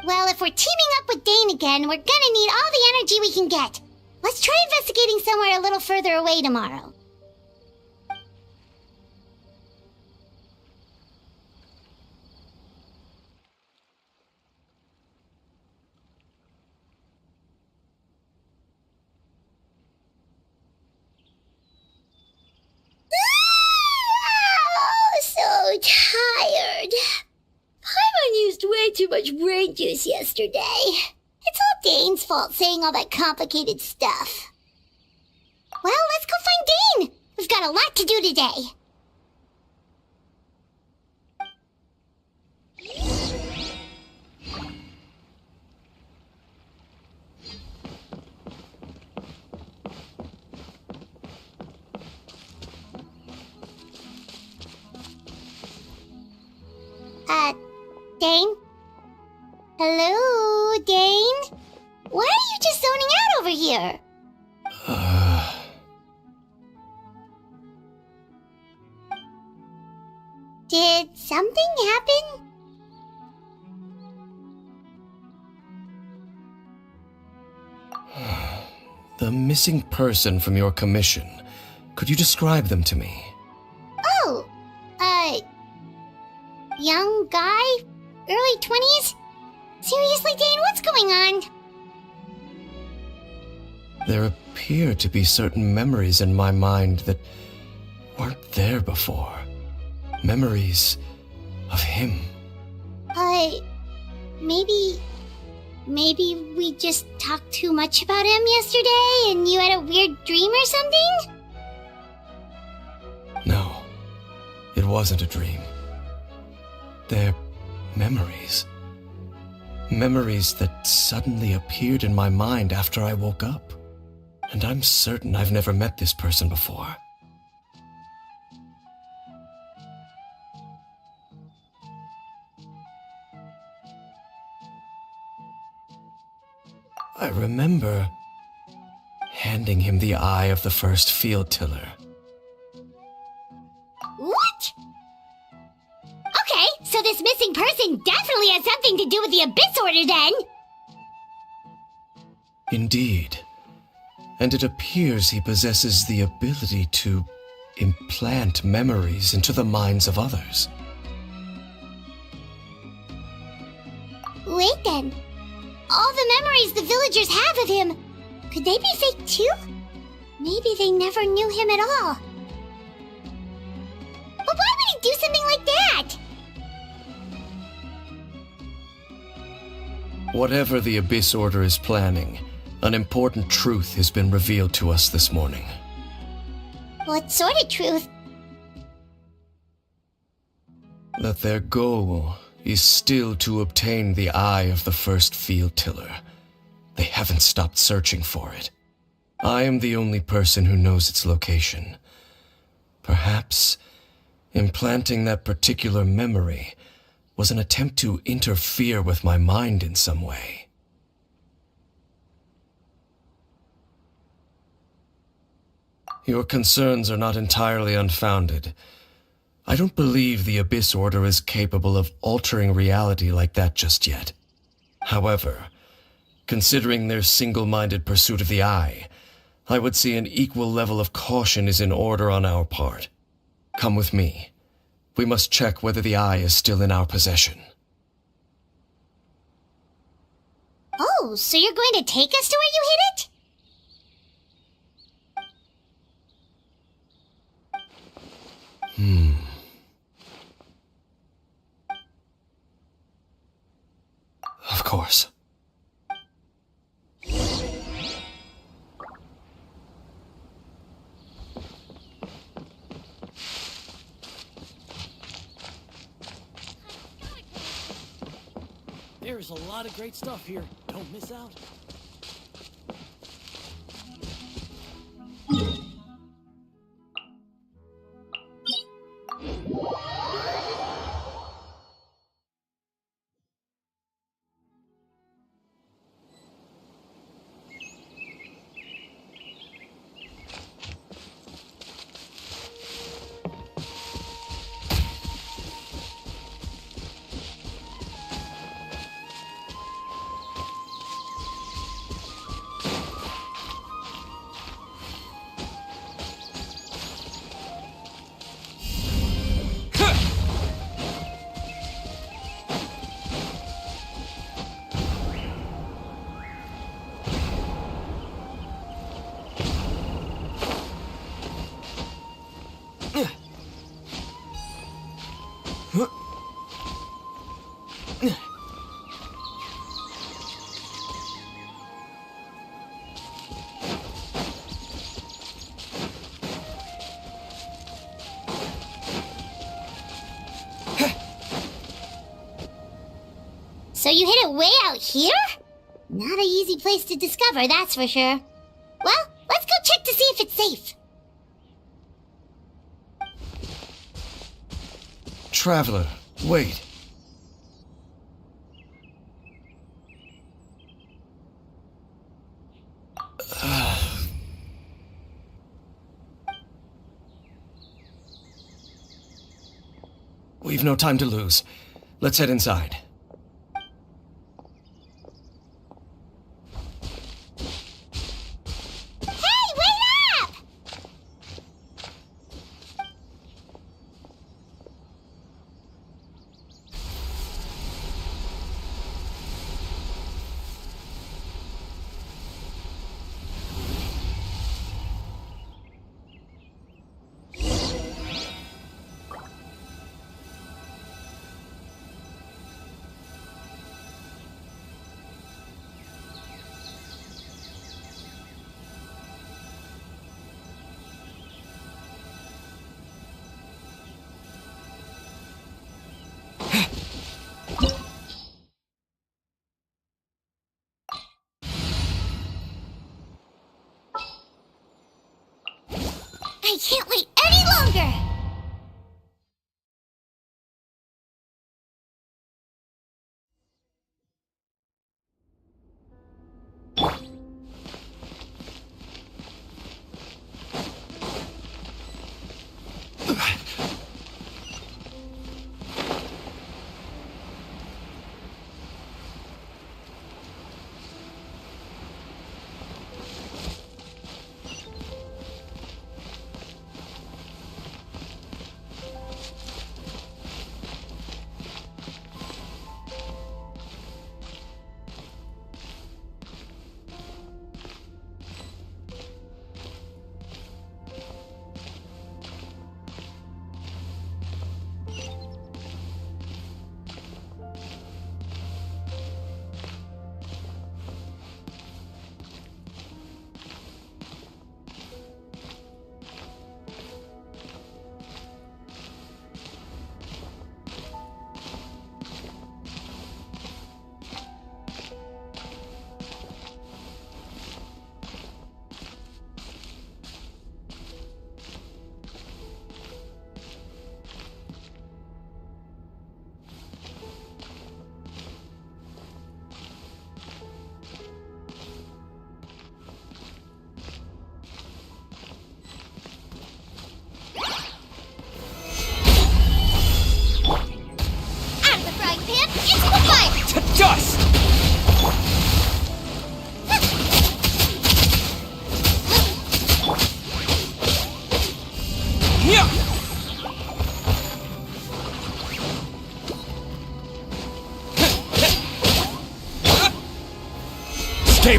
Well, if we're teaming up with Dane again, we're gonna need all the energy we can get. Let's try investigating somewhere a little further away tomorrow. So tired. Paimon used way too much brain juice yesterday. It's all Dane's fault saying all that complicated stuff. Well, let's go find Dane. We've got a lot to do today. Dane? Hello, Dane? Why are you just zoning out over here? Did something happen? The missing person from your commission. Could you describe them to me? Oh, young guy? Early 20s? Seriously, Dane, what's going on? There appear to be certain memories in my mind that weren't there before. Memories of him. Maybe we just talked too much about him yesterday and you had a weird dream or something? No, it wasn't a dream. They're memories. Memories that suddenly appeared in my mind after I woke up. And I'm certain I've never met this person before. I remember handing him the eye of the first field tiller. What? Okay, so this missing person definitely has something to do with the Abyss Order then! Indeed. And it appears he possesses the ability to implant memories into the minds of others. Wait then. All the memories the villagers have of him, could they be fake too? Maybe they never knew him at all. But why would he do something like that? Whatever the Abyss Order is planning, an important truth has been revealed to us this morning. What sort of truth? That their goal is still to obtain the eye of the first field tiller. They haven't stopped searching for it. I am the only person who knows its location. Perhaps implanting that particular memory was an attempt to interfere with my mind in some way. Your concerns are not entirely unfounded. I don't believe the Abyss Order is capable of altering reality like that just yet. However, considering their single-minded pursuit of the Eye, I would say an equal level of caution is in order on our part. Come with me. We must check whether the Eye is still in our possession. Oh, so you're going to take us to where you hid it? Of course. There's a lot of great stuff here. Don't miss out. So you hid it way out here? Not an easy place to discover, that's for sure. Well, let's go check to see if it's safe. Traveler, wait. We've no time to lose. Let's head inside. Hey, wait up! I can't wait any longer!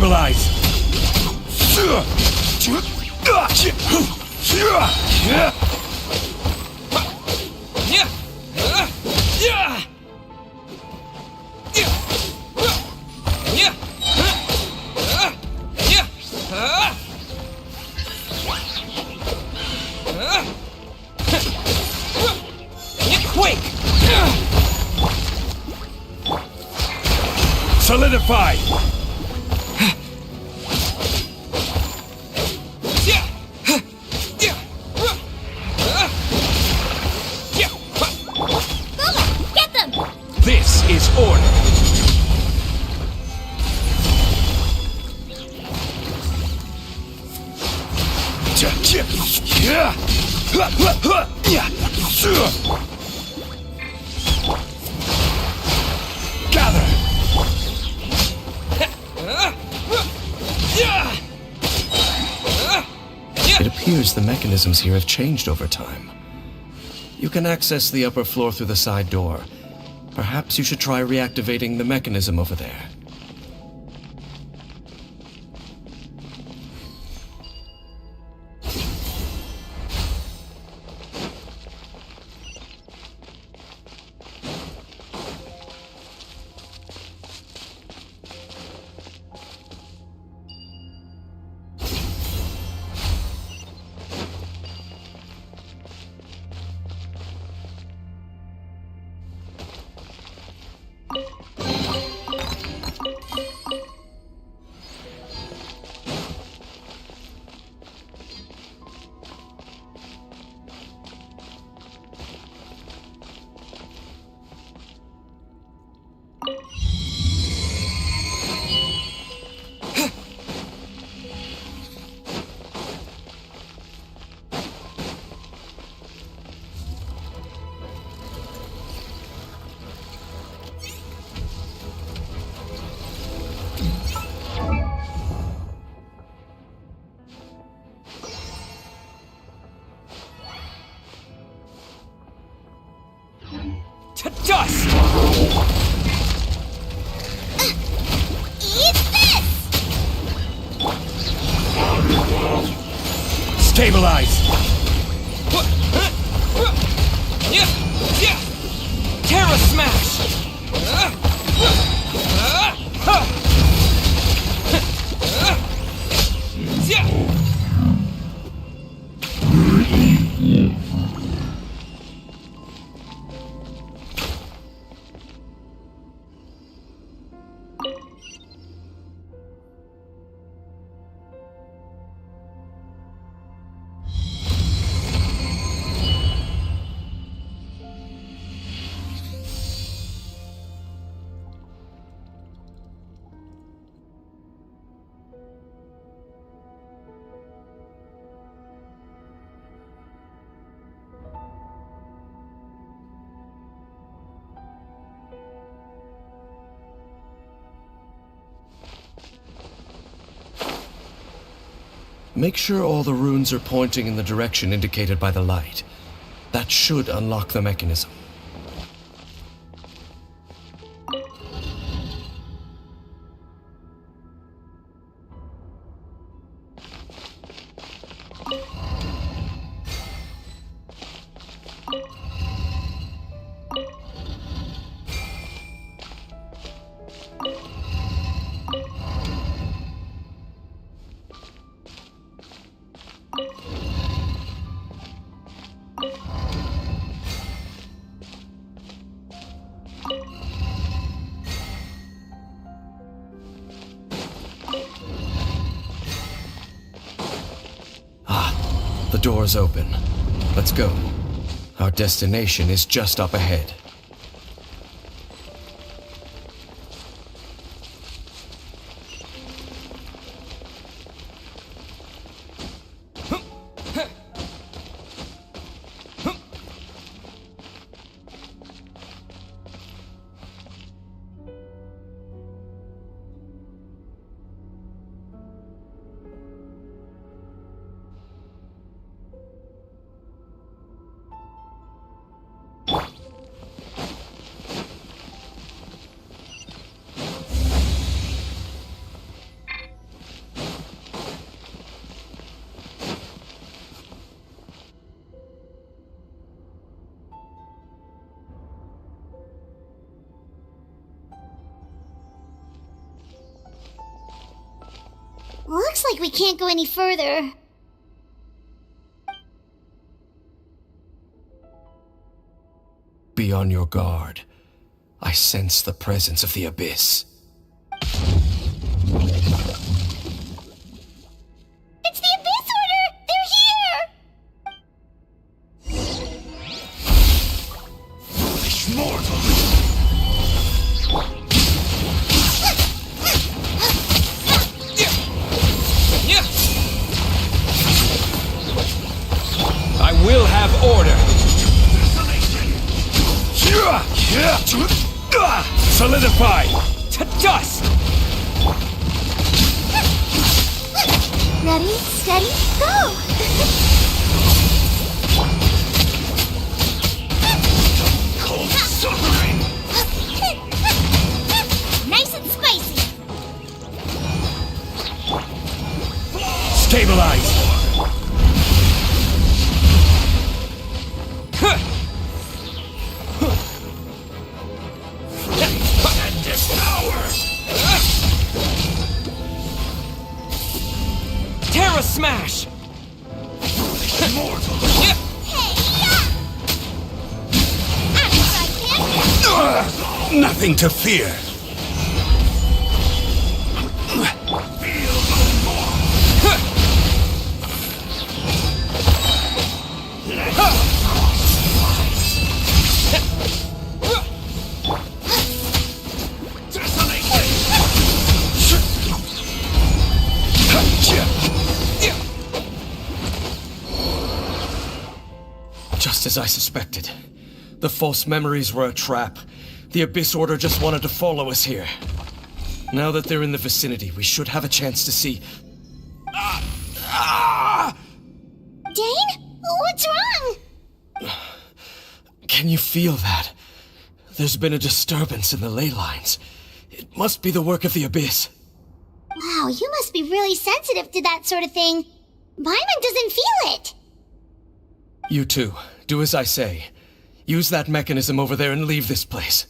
Stabilize! Quake! Solidify! Get them! This is order! Gather! It appears the mechanisms here have changed over time. You can access the upper floor through the side door. Perhaps you should try reactivating the mechanism over there. To dust! Eat this! Stabilize! Terra Smash! Make sure all the runes are pointing in the direction indicated by the light. That should unlock the mechanism. The door's open. Let's go. Our destination is just up ahead. Looks like we can't go any further. Be on your guard. I sense the presence of the Abyss. It's the Abyss Order! They're here! Foolish mortal! I will have order. Solidify to dust. Ready, steady, go! Cold suffering! Nice and spicy! Stabilize. And devour! Terra Smash. Mortal! Nothing to fear. Feel no more! Just as I suspected. The false memories were a trap. The Abyss Order just wanted to follow us here. Now that they're in the vicinity, we should have a chance to see... Dane? What's wrong? Can you feel that? There's been a disturbance in the ley lines. It must be the work of the Abyss. Wow, you must be really sensitive to that sort of thing. Paimon doesn't feel it. You too. Do as I say. Use that mechanism over there and leave this place.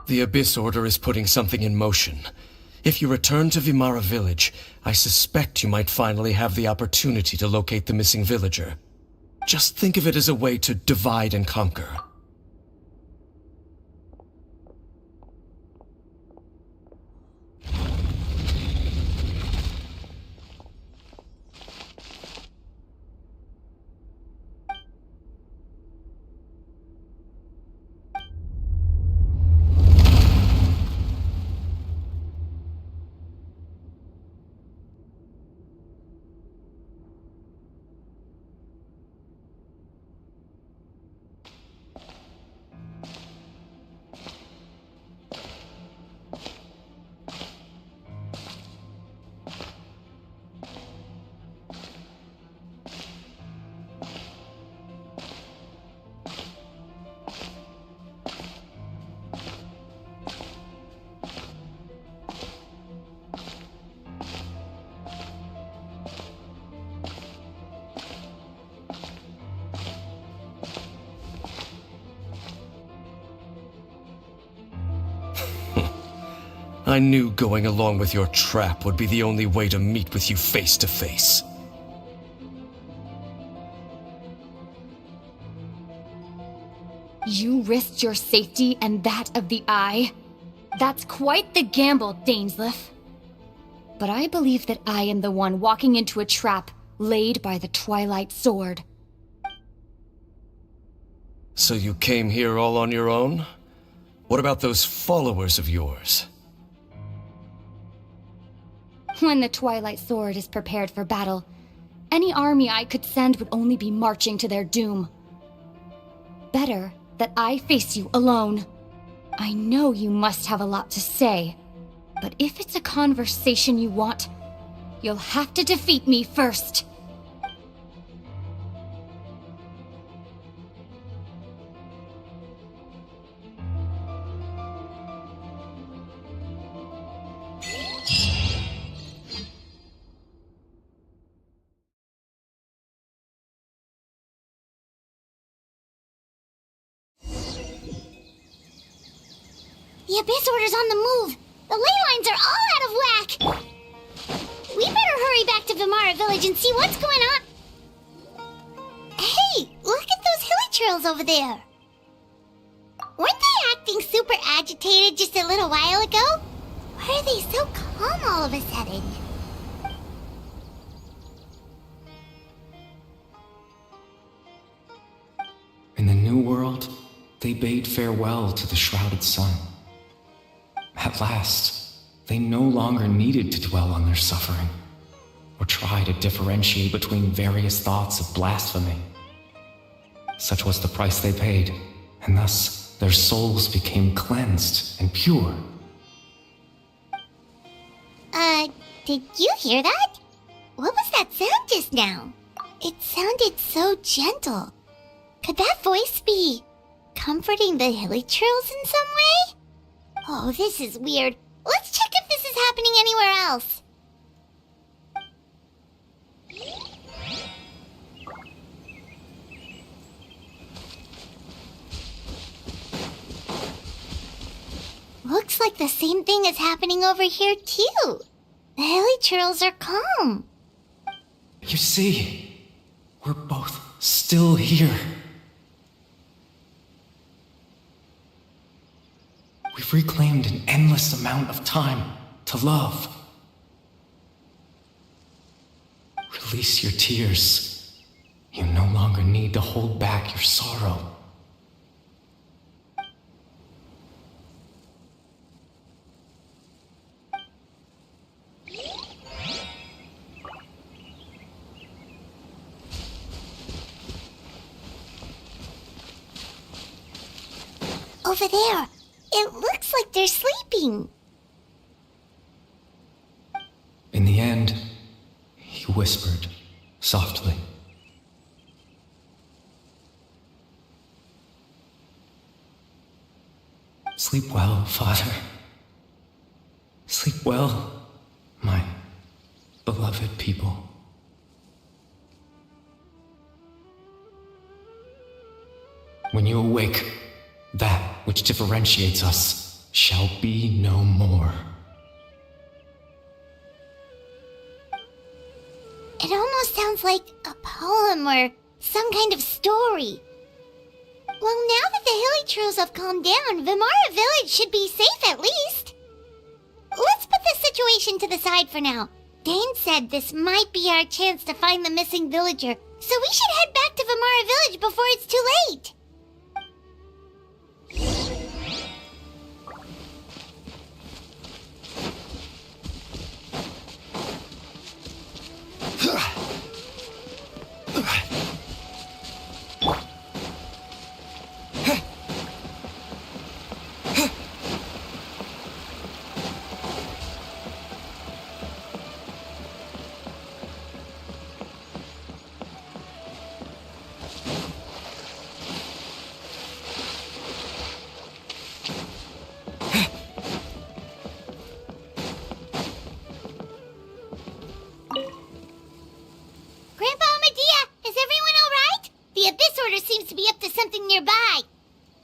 The Abyss Order is putting something in motion. If you return to Vimara Village, I suspect you might finally have the opportunity to locate the missing villager. Just think of it as a way to divide and conquer. I knew going along with your trap would be the only way to meet with you face to face. You risked your safety and that of the Eye? That's quite the gamble, Dainsleif. But I believe that I am the one walking into a trap laid by the Twilight Sword. So you came here all on your own? What about those followers of yours? When the Twilight Sword is prepared for battle, any army I could send would only be marching to their doom. Better that I face you alone. I know you must have a lot to say, but if it's a conversation you want, you'll have to defeat me first. The Abyss Order's on the move. The ley lines are all out of whack. We better hurry back to Vimara Village and see what's going on. Hey, look at those hilly trails over there. Weren't they acting super agitated just a little while ago? Why are they so calm all of a sudden? In the New World, they bade farewell to the shrouded sun. At last, they no longer needed to dwell on their suffering, or try to differentiate between various thoughts of blasphemy. Such was the price they paid, and thus their souls became cleansed and pure. Did you hear that? What was that sound just now? It sounded so gentle. Could that voice be comforting the hilly trails in some way? Oh, this is weird. Let's check if this is happening anywhere else. Looks like the same thing is happening over here too. The hilly trails are calm. You see, we're both still here. We've reclaimed an endless amount of time to love. Release your tears. You no longer need to hold back your sorrow. Over there. It looks like they're sleeping. In the end, he whispered softly. Sleep well, Father. Sleep well, my beloved people. When you awake, that which differentiates us shall be no more. It almost sounds like a poem or some kind of story. Well, now that the hilly trails have calmed down, Vimara Village should be safe at least. Let's put this situation to the side for now. Dane said this might be our chance to find the missing villager, so we should head back to Vimara Village before it's too late.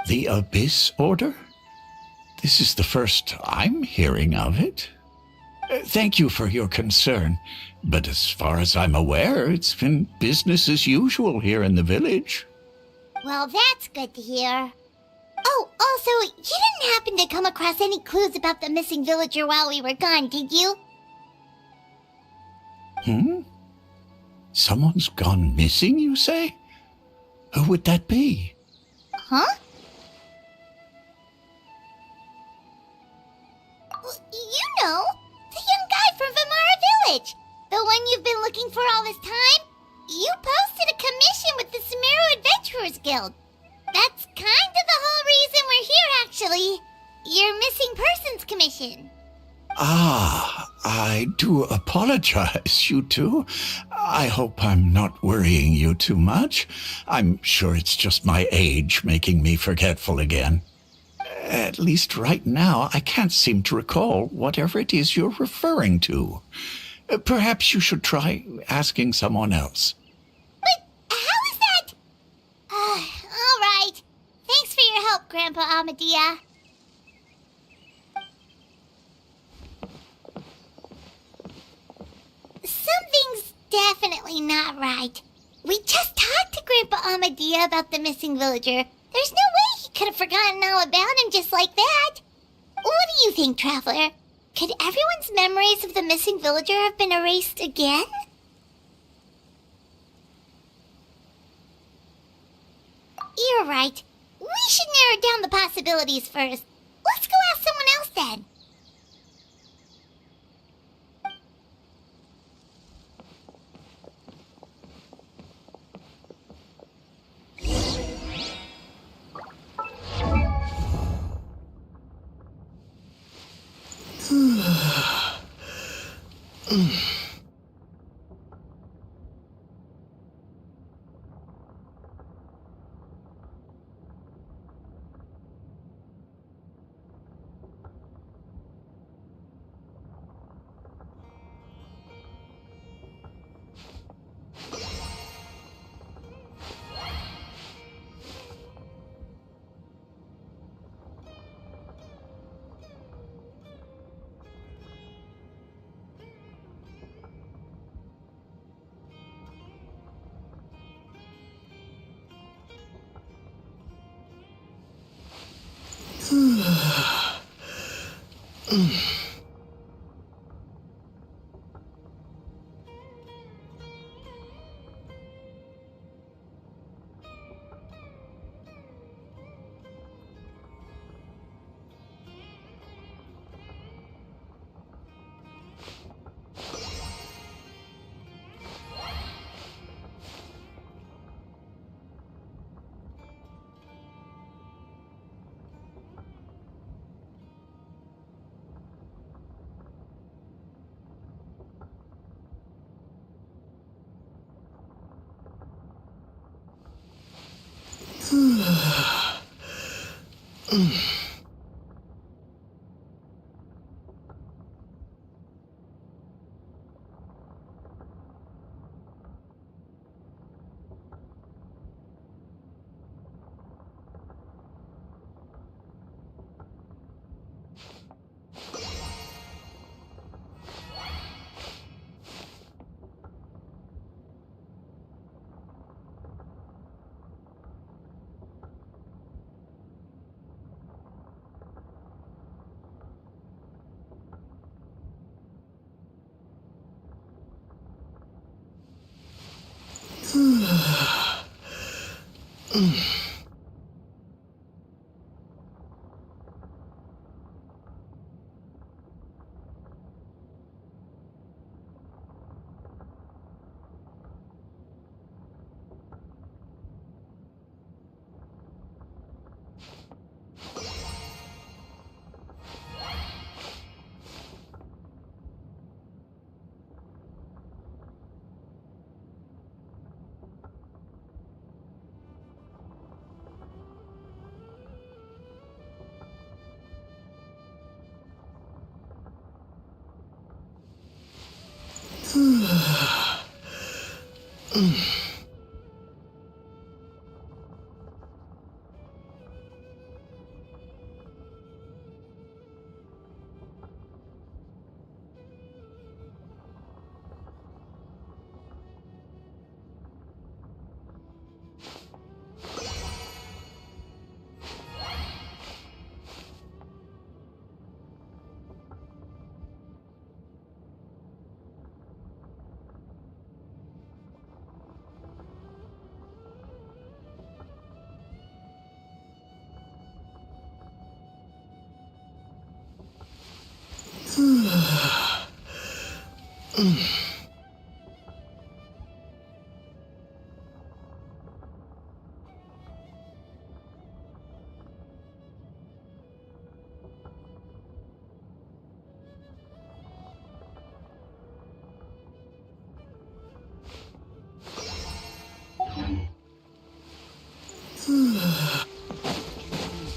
The Abyss Order? This is the first I'm hearing of it. Thank you for your concern, but as far as I'm aware, it's been business as usual here in the village. Well, that's good to hear. Oh, also, you didn't happen to come across any clues about the missing villager while we were gone, did you? Someone's gone missing, you say? Who would that be? Huh? You know, the young guy from Vimara Village. The one you've been looking for all this time. You posted a commission with the Sumeru Adventurers Guild. That's kind of the whole reason we're here, actually. Your missing persons commission. Ah, I do apologize, you two. I hope I'm not worrying you too much. I'm sure it's just my age making me forgetful again. At least right now, I can't seem to recall whatever it is you're referring to. Perhaps you should try asking someone else. But how is that? All right. Thanks for your help, Grandpa Amadia. definitely not right. We just talked to Grandpa Amadia about the missing villager. There's no way he could have forgotten all about him just like that. What do you think, Traveler? Could everyone's memories of the missing villager have been erased again? You're right. We should narrow down the possibilities first. Let's go ask someone else then.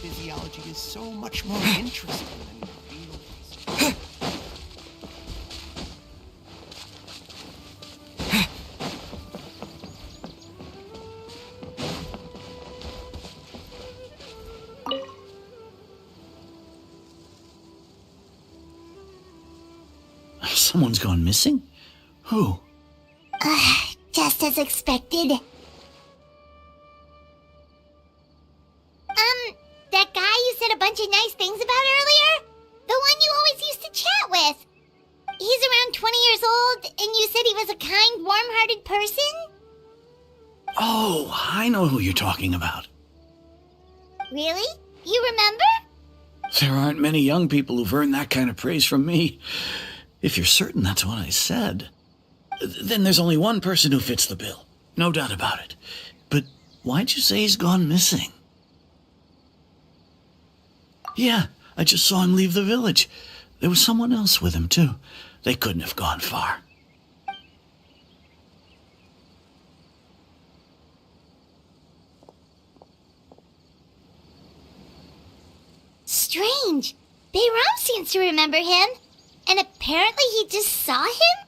Physiology is so much more interesting than Someone's gone missing? Who? Just as expected. That guy you said a bunch of nice things about earlier? The one you always used to chat with. He's around 20 years old, and you said he was a kind, warm-hearted person? Oh, I know who you're talking about. Really? You remember? There aren't many young people who've earned that kind of praise from me. If you're certain that's what I said, then there's only one person who fits the bill. No doubt about it. But why'd you say he's gone missing? Yeah, I just saw him leave the village. There was someone else with him, too. They couldn't have gone far. Strange. Bayram seems to remember him. And apparently he just saw him?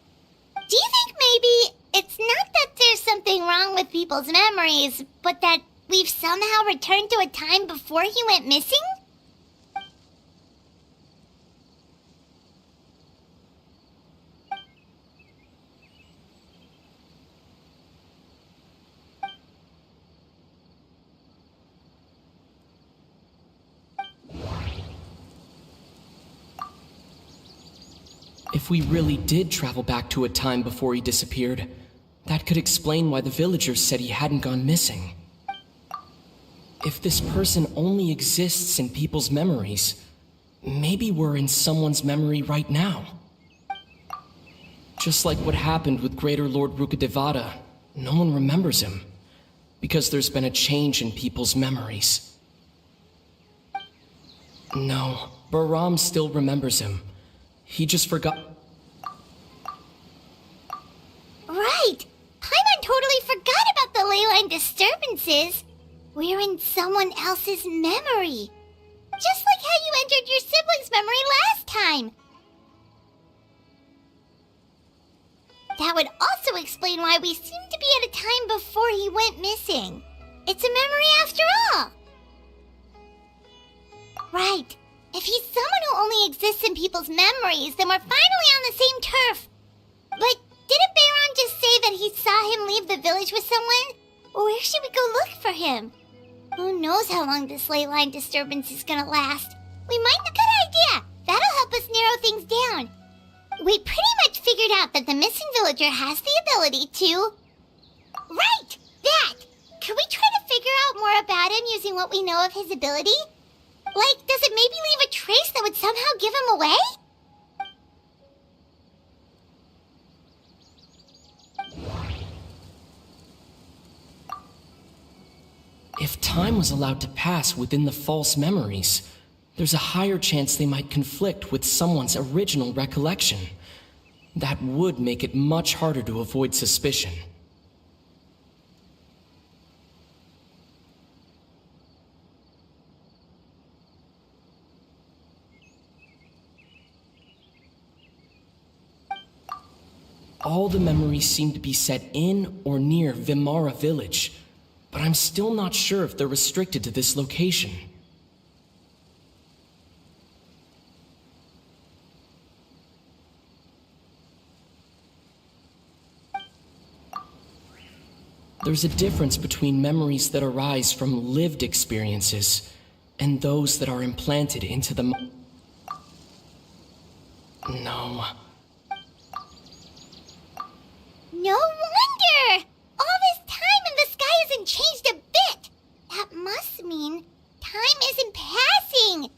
Do you think maybe it's not that there's something wrong with people's memories, but that we've somehow returned to a time before he went missing? If we really did travel back to a time before he disappeared, that could explain why the villagers said he hadn't gone missing. If this person only exists in people's memories, maybe we're in someone's memory right now. Just like what happened with Greater Lord Rukadevada, no one remembers him, because there's been a change in people's memories. No, Bahram still remembers him. He just forgot. Right! Paimon totally forgot about the ley line disturbances. We're in someone else's memory. Just like how you entered your sibling's memory last time. That would also explain why we seem to be at a time before he went missing. It's a memory after all. Right. If he's someone who only exists in people's memories, then we're finally on the same turf. But didn't Bayron just say that he saw him leave the village with someone? Where should we go look for him? Who knows how long this ley line disturbance is gonna last? We might have a good idea. That'll help us narrow things down. We pretty much figured out that the missing villager has the ability to... Right! That! Could we try to figure out more about him using what we know of his ability? Like, does it maybe leave a trace that would somehow give him away? If time was allowed to pass within the false memories, there's a higher chance they might conflict with someone's original recollection. That would make it much harder to avoid suspicion. All the memories seem to be set in or near Vimara village, but I'm still not sure if they're restricted to this location. There's a difference between memories that arise from lived experiences and those that are implanted into the No. No wonder! All this time and the sky hasn't changed a bit! That must mean time isn't passing!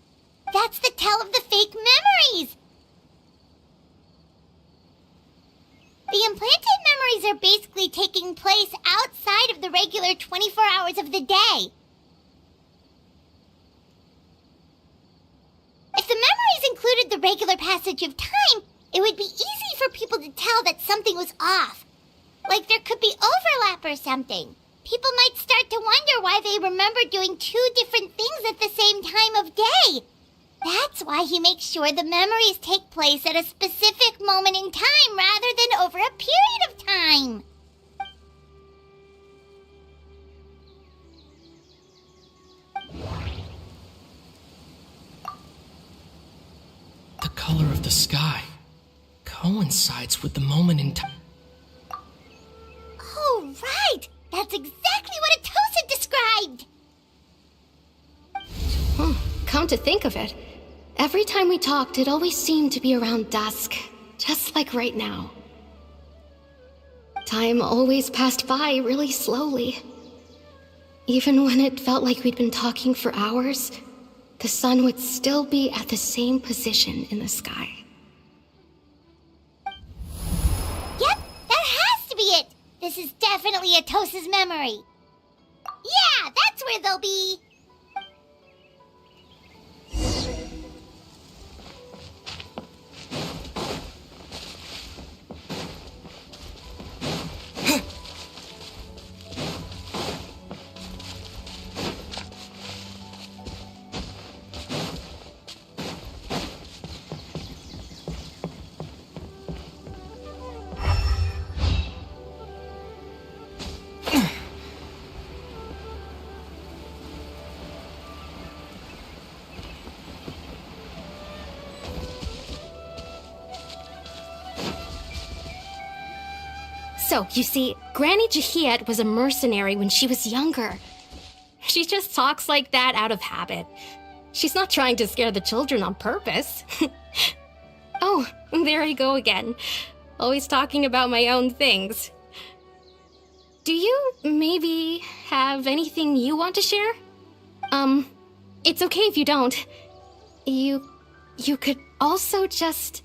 That's the tell of the fake memories! The implanted memories are basically taking place outside of the regular 24 hours of the day. If the memories included the regular passage of time, it would be easy for people to tell that something was off. Like there could be overlap or something. People might start to wonder why they remember doing two different things at the same time of day. That's why he makes sure the memories take place at a specific moment in time rather than over a period of time. The color of the sky coincides with the moment in time. to think of it, every time we talked, it always seemed to be around dusk, just like right now. Time always passed by really slowly. Even when it felt like we'd been talking for hours, the sun would still be at the same position in the sky. Yep, that has to be it! This is definitely Atosa's memory. Yeah, that's where they'll be! So, you see, Granny Jahiet was a mercenary when she was younger. She just talks like that out of habit. She's not trying to scare the children on purpose. Oh, there I go again. Always talking about my own things. Do you maybe have anything you want to share? It's okay if you don't. You could also just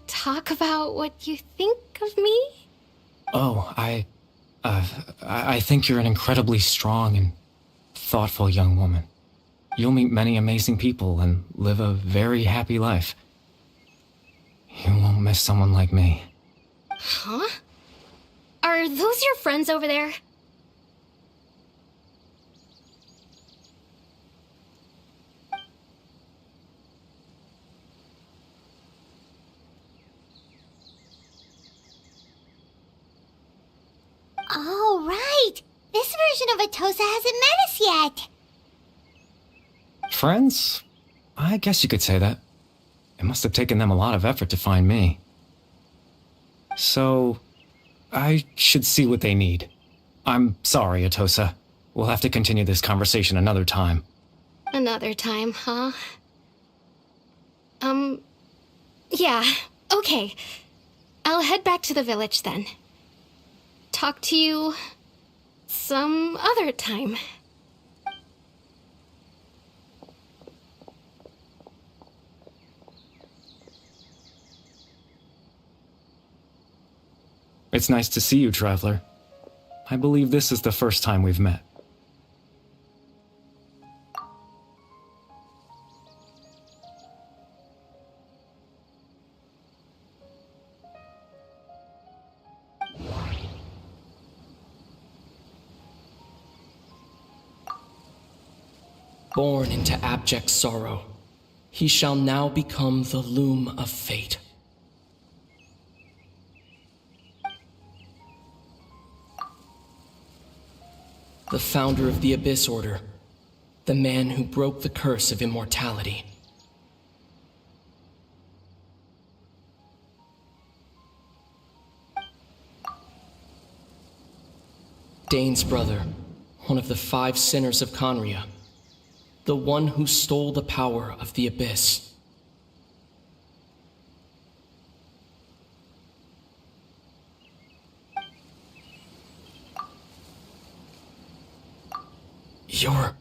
talk about what you think of me? Oh, I think you're an incredibly strong and thoughtful young woman. You'll meet many amazing people and live a very happy life. You won't miss someone like me. Huh? Are those your friends over there? Oh, right! This version of Atosa hasn't met us yet! Friends? I guess you could say that. It must have taken them a lot of effort to find me. So, I should see what they need. I'm sorry, Atosa. We'll have to continue this conversation another time. Another time, huh? Yeah, okay. I'll head back to the village then. Talk to you some other time. It's nice to see you, Traveler. I believe this is the first time we've met. Born into abject sorrow, he shall now become the loom of fate. The founder of the Abyss Order, the man who broke the curse of immortality. Dane's brother, one of the 5 sinners of Conria, the one who stole the power of the Abyss. You're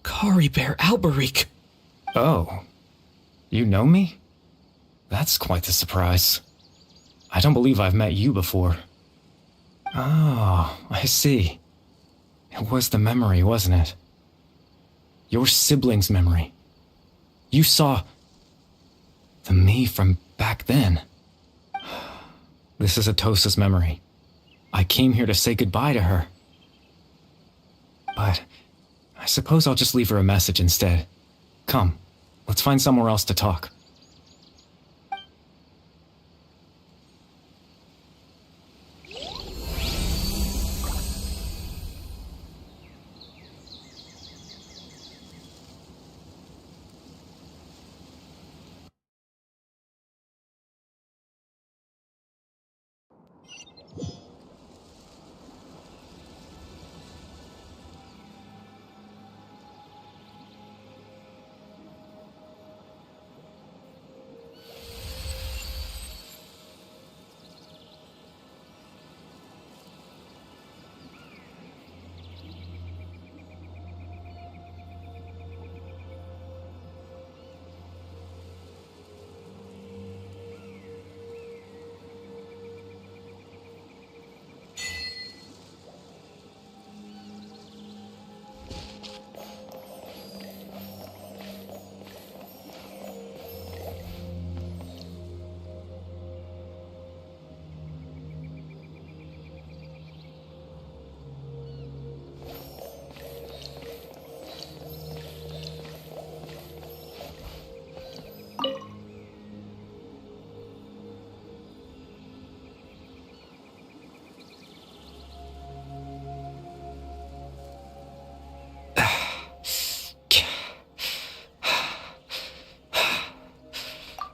Kari Bear Alberich. Oh, you know me? That's quite the surprise. I don't believe I've met you before. Oh, I see. It was the memory, wasn't it? Your sibling's memory. You saw the me from back then. This is Atosa's memory. I came here to say goodbye to her. But I suppose I'll just leave her a message instead. Come, let's find somewhere else to talk.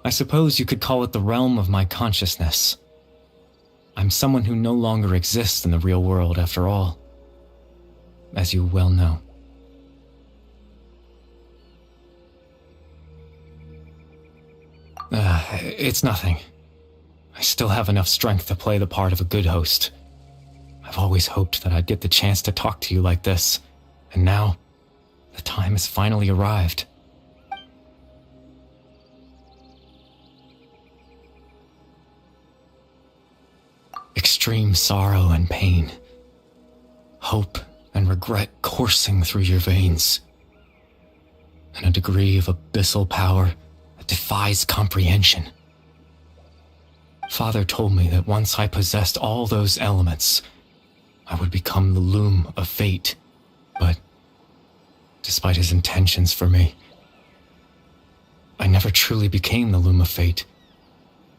I suppose you could call it the realm of my consciousness. I'm someone who no longer exists in the real world, after all, as you well know. It's nothing. I still have enough strength to play the part of a good host. I've always hoped that I'd get the chance to talk to you like this, and now, the time has finally arrived. Extreme sorrow and pain, hope and regret coursing through your veins, and a degree of abyssal power that defies comprehension. Father told me that once I possessed all those elements, I would become the loom of fate, but despite his intentions for me, I never truly became the loom of fate.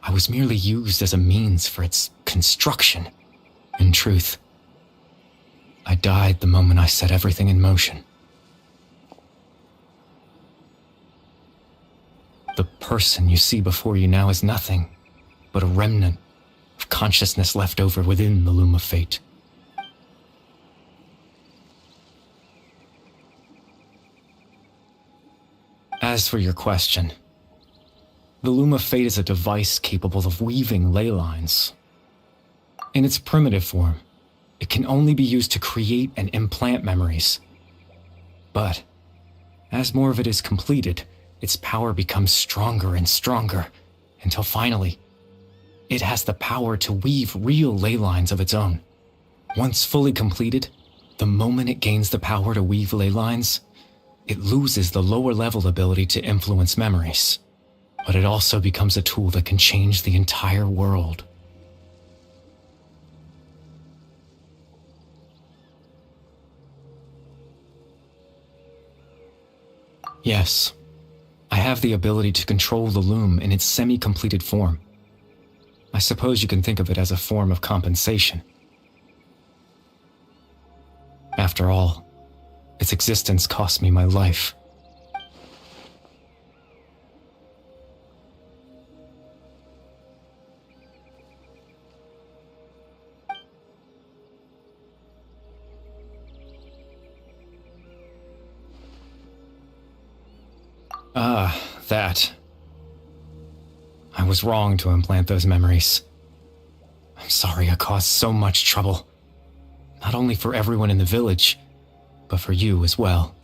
I was merely used as a means for its construction. In truth, I died the moment I set everything in motion. The person you see before you now is nothing but a remnant of consciousness left over within the loom of fate. As for your question, the Loom of Fate is a device capable of weaving ley lines. In its primitive form, it can only be used to create and implant memories. But, as more of it is completed, its power becomes stronger and stronger, until finally, it has the power to weave real ley lines of its own. Once fully completed, the moment it gains the power to weave ley lines, it loses the lower level ability to influence memories. But it also becomes a tool that can change the entire world. Yes, I have the ability to control the loom in its semi-completed form. I suppose you can think of it as a form of compensation. After all, its existence cost me my life. That. I was wrong to implant those memories. I'm sorry I caused so much trouble. Not only for everyone in the village, but for you as well.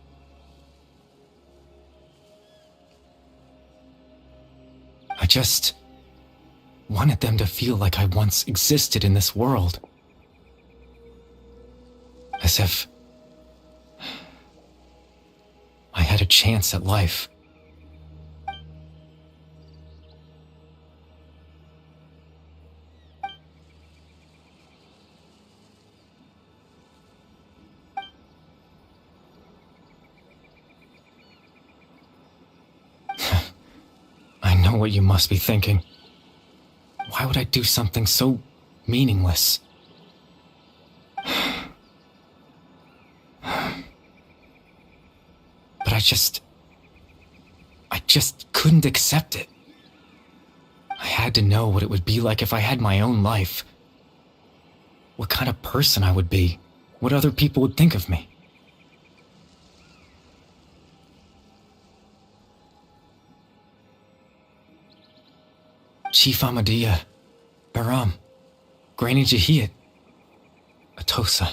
I just wanted them to feel like I once existed in this world. As if I had a chance at life. What you must be thinking. Why would I do something so meaningless? But I just couldn't accept it. I had to know what it would be like if I had my own life. What kind of person I would be. What other people would think of me. Chief Ahmadiyya, Baram, Granny Jahiyat, Atosa.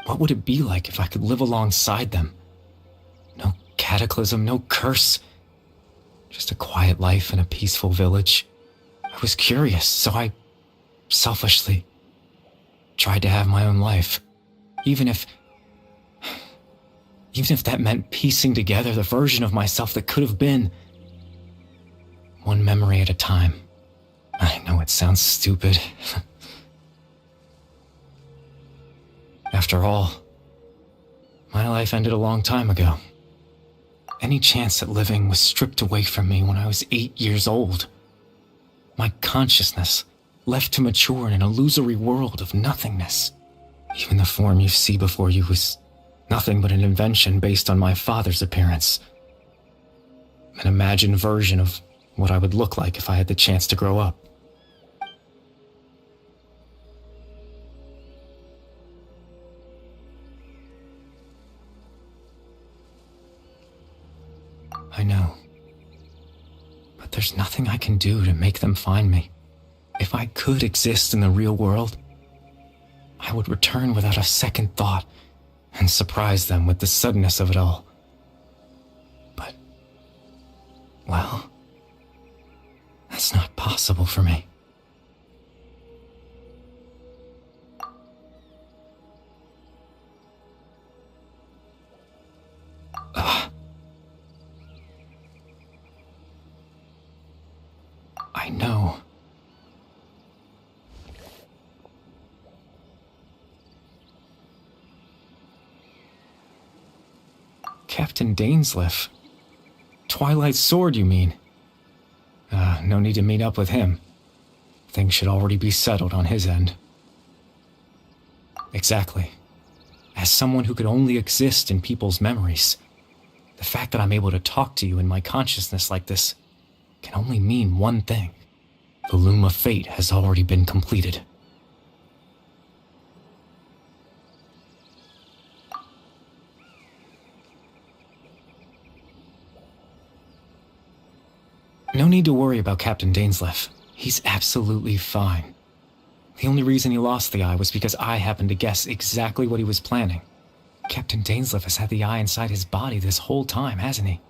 What would it be like if I could live alongside them? No cataclysm, no curse. Just a quiet life in a peaceful village. I was curious, so I selfishly tried to have my own life. Even if that meant piecing together the version of myself that could have been. One memory at a time. I know it sounds stupid. After all, my life ended a long time ago. Any chance at living was stripped away from me when I was 8 years old. My consciousness left to mature in an illusory world of nothingness. Even the form you see before you was Nothing but an invention based on my father's appearance. An imagined version of what I would look like if I had the chance to grow up. I know. But there's nothing I can do to make them find me. If I could exist in the real world, I would return without a second thought and surprise them with the suddenness of it all. But, well, that's not possible for me. I know. Captain Dainsleif. Twilight Sword, you mean? No need to meet up with him. Things should already be settled on his end. Exactly. As someone who could only exist in people's memories, the fact that I'm able to talk to you in my consciousness like this can only mean one thing. The Loom of Fate has already been completed. No need to worry about Captain Dainsleif. He's absolutely fine. The only reason he lost the eye was because I happened to guess exactly what he was planning. Captain Dainsleif has had the eye inside his body this whole time, hasn't he?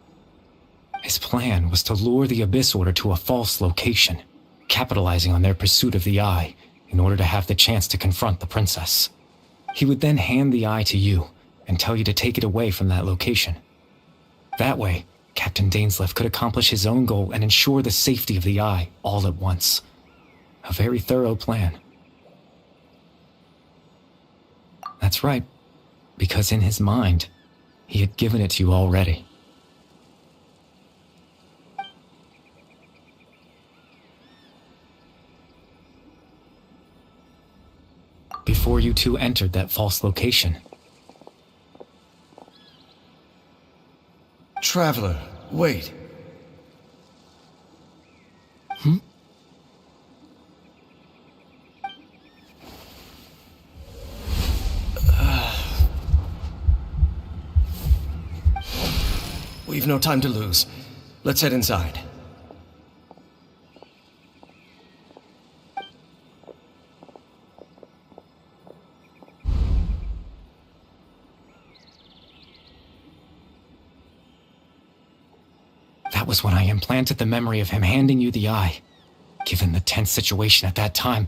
His plan was to lure the Abyss Order to a false location, capitalizing on their pursuit of the eye in order to have the chance to confront the princess. He would then hand the eye to you and tell you to take it away from that location. That way, Captain Dainsleif could accomplish his own goal and ensure the safety of the eye all at once. A very thorough plan. That's right, because in his mind, he had given it to you already. Before you two entered that false location. Traveler, wait. We've no time to lose. Let's head inside. That was when I implanted the memory of him handing you the eye. Given the tense situation at that time,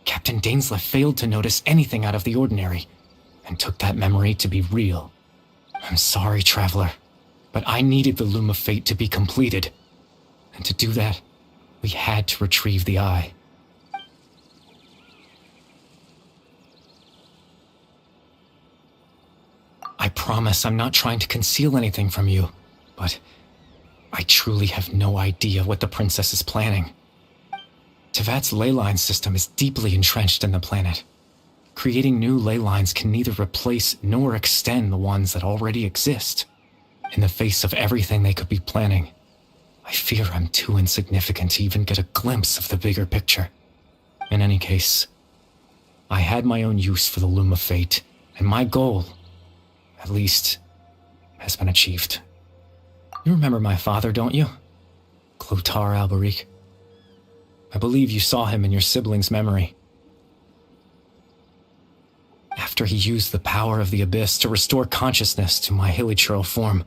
Captain Dainsleif failed to notice anything out of the ordinary, and took that memory to be real. I'm sorry, Traveler, but I needed the Loom of Fate to be completed. And to do that, we had to retrieve the eye. I promise I'm not trying to conceal anything from you, but I truly have no idea what the princess is planning. Tevat's ley line system is deeply entrenched in the planet. Creating new ley lines can neither replace nor extend the ones that already exist. In the face of everything they could be planning, I fear I'm too insignificant to even get a glimpse of the bigger picture. In any case, I had my own use for the Loom of Fate, and my goal, at least, has been achieved. You remember my father, don't you? Clotar Alberic. I believe you saw him in your sibling's memory. After he used the power of the Abyss to restore consciousness to my hilichurl form,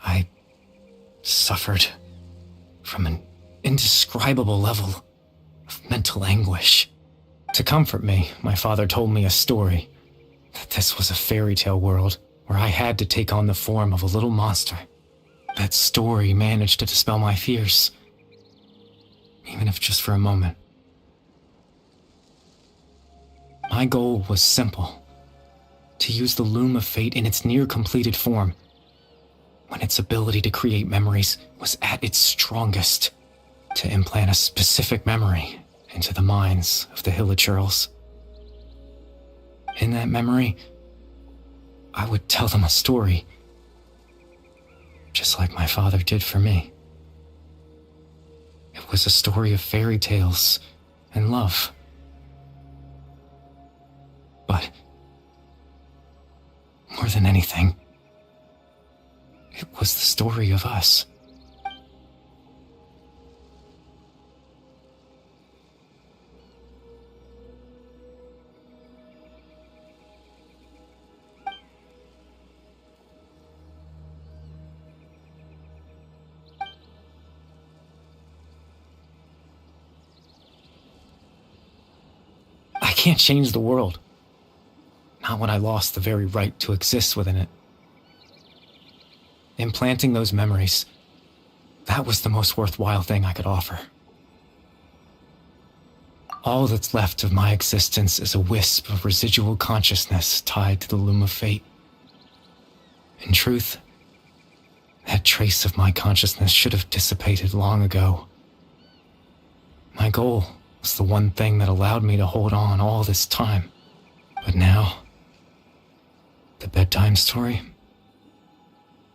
I suffered from an indescribable level of mental anguish. To comfort me, my father told me a story, that this was a fairy tale world where I had to take on the form of a little monster. That story managed to dispel my fears, even if just for a moment. My goal was simple: to use the Loom of Fate in its near-completed form, when its ability to create memories was at its strongest, to implant a specific memory into the minds of the hilichurls. In that memory, I would tell them a story. Just like my father did for me. It was a story of fairy tales and love. But more than anything, it was the story of us. I can't change the world. Not when I lost the very right to exist within it. Implanting those memories, that was the most worthwhile thing I could offer. All that's left of my existence is a wisp of residual consciousness tied to the loom of fate. In truth, that trace of my consciousness should have dissipated long ago. My goal was the one thing that allowed me to hold on all this time. But now, the bedtime story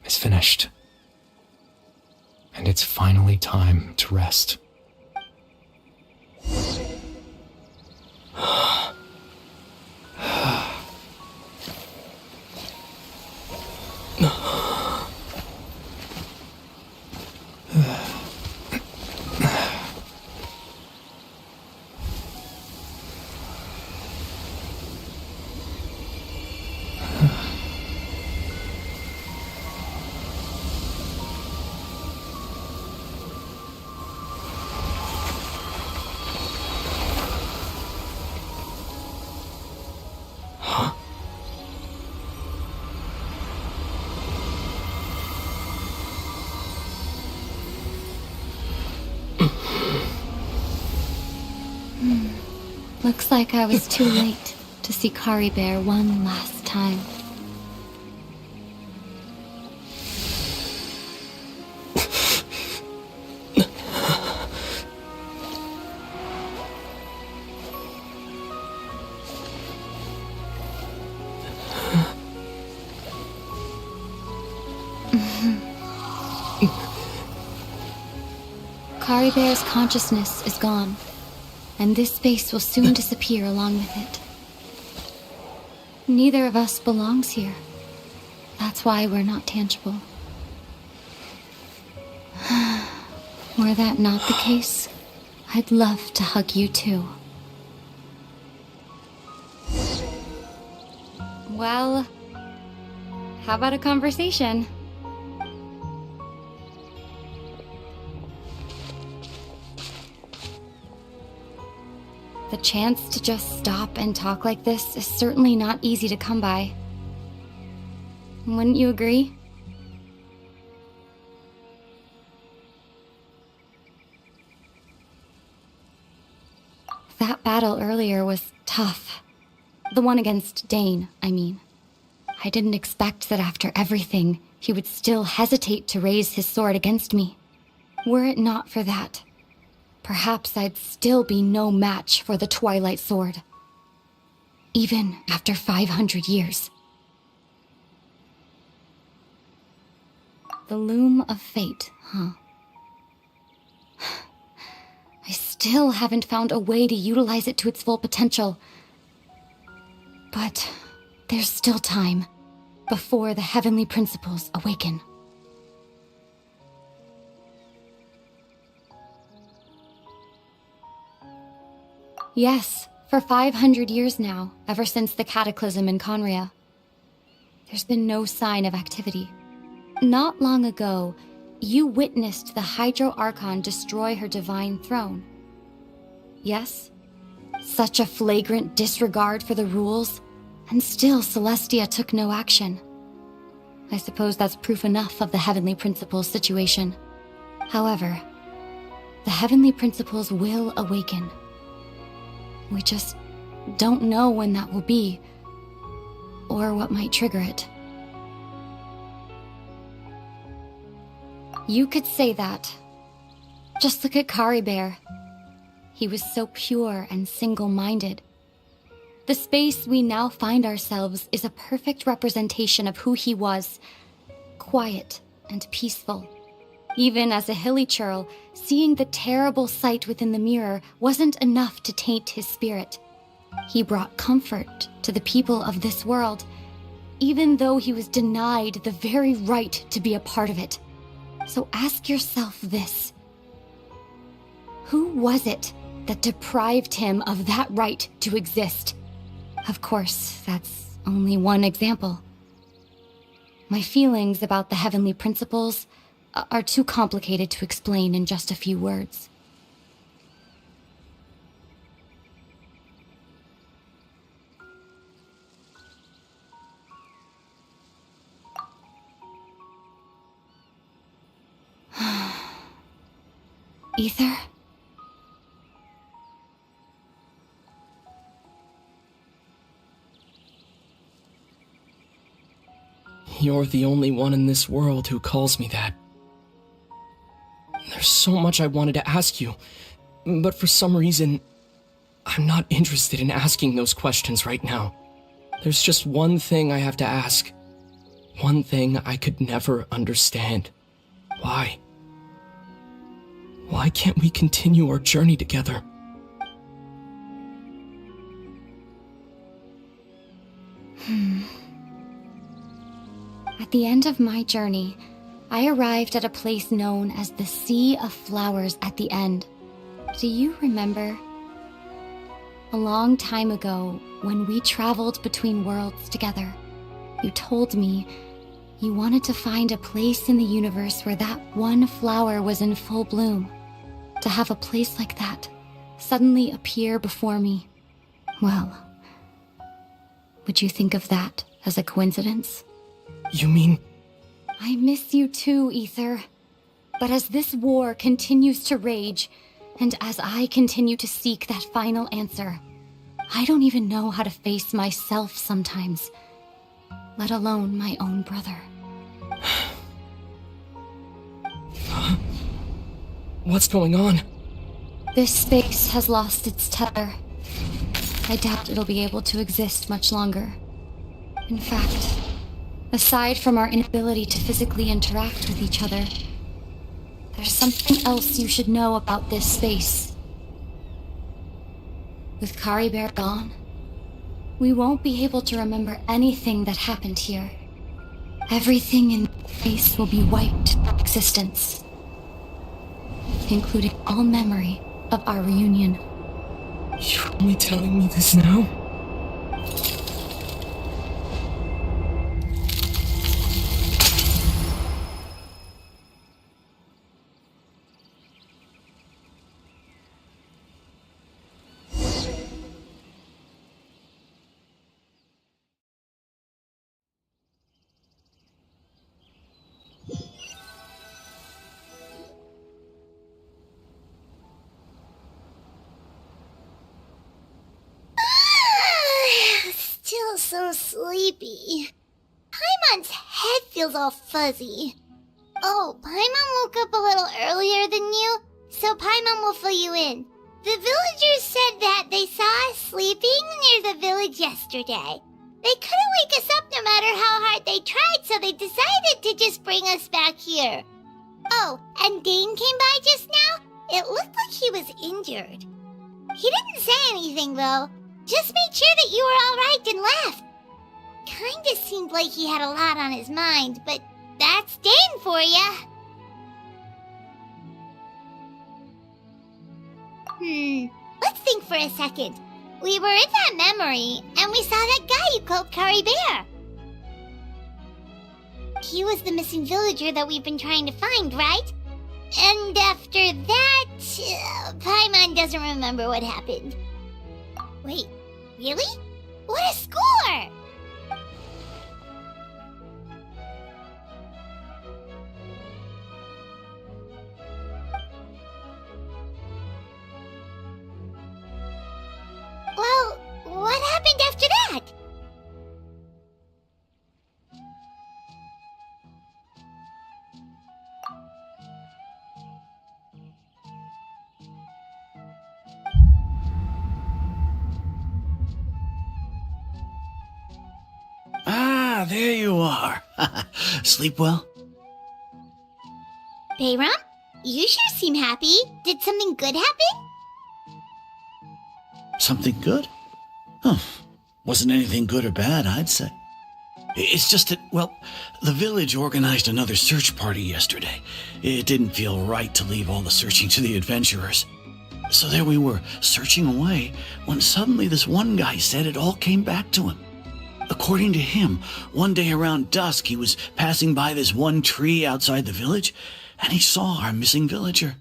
is finished. And it's finally time to rest. Looks like I was too late to see Kari Bear one last time. Kari Bear's consciousness is gone, and this space will soon disappear along with it. Neither of us belongs here. That's why we're not tangible. Were that not the case, I'd love to hug you too. Well, how about a conversation? The chance to just stop and talk like this is certainly not easy to come by. Wouldn't you agree? That battle earlier was tough. The one against Dane, I mean. I didn't expect that after everything, he would still hesitate to raise his sword against me. Were it not for that, perhaps I'd still be no match for the Twilight Sword. Even after 500 years. The Loom of Fate, huh? I still haven't found a way to utilize it to its full potential. But there's still time before the heavenly principles awaken. Yes, for 500 years now, ever since the cataclysm in Conria, there's been no sign of activity. Not long ago, you witnessed the Hydro Archon destroy her divine throne. Yes? Such a flagrant disregard for the rules, and still Celestia took no action. I suppose that's proof enough of the Heavenly Principles situation. However, the Heavenly Principles will awaken. We just don't know when that will be, or what might trigger it. You could say that. Just look at Kari Bear. He was so pure and single-minded. The space we now find ourselves is a perfect representation of who he was. Quiet and peaceful. Even as a hilly churl, seeing the terrible sight within the mirror wasn't enough to taint his spirit. He brought comfort to the people of this world, even though he was denied the very right to be a part of it. So ask yourself this. Who was it that deprived him of that right to exist? Of course, that's only one example. My feelings about the heavenly principles are too complicated to explain in just a few words. Aether? You're the only one in this world who calls me that. There's so much I wanted to ask you, but for some reason, I'm not interested in asking those questions right now. There's just one thing I have to ask. One thing I could never understand. Why? Why can't we continue our journey together? At the end of my journey, I arrived at a place known as the Sea of Flowers at the end. Do you remember? A long time ago, when we traveled between worlds together, you told me you wanted to find a place in the universe where that one flower was in full bloom. To have a place like that suddenly appear before me. Well, would you think of that as a coincidence? You mean... I miss you too, Aether. But as this war continues to rage, and as I continue to seek that final answer, I don't even know how to face myself sometimes, let alone my own brother. What's going on? This space has lost its tether. I doubt it'll be able to exist much longer. In fact, aside from our inability to physically interact with each other, there's something else you should know about this space. With Kari Bear gone, we won't be able to remember anything that happened here. Everything in space will be wiped from existence, including all memory of our reunion. You're only telling me this now? Still so sleepy. Paimon's head feels all fuzzy. Oh, Paimon woke up a little earlier than you, so Paimon will fill you in. The villagers said that they saw us sleeping near the village yesterday. They couldn't wake us up no matter how hard they tried, so they decided to just bring us back here. Oh, and Dane came by just now. It looked like he was injured. He didn't say anything, though. Just made sure that you were all right and left. Kinda seemed like he had a lot on his mind, but that's Dane for ya. Let's think for a second. We were in that memory, and we saw that guy you called Kari Bear. He was the missing villager that we've been trying to find, right? And after that, Paimon doesn't remember what happened. Wait, really? What a score! Well, what happened after that? there you are. Sleep well? Bayram, you sure seem happy. Did something good happen? Something good? Huh. Wasn't anything good or bad, I'd say. It's just that, well, the village organized another search party yesterday. It didn't feel right to leave all the searching to the adventurers. So there we were, searching away, when suddenly this one guy said it all came back to him. According to him, one day around dusk, he was passing by this one tree outside the village, and he saw our missing villager.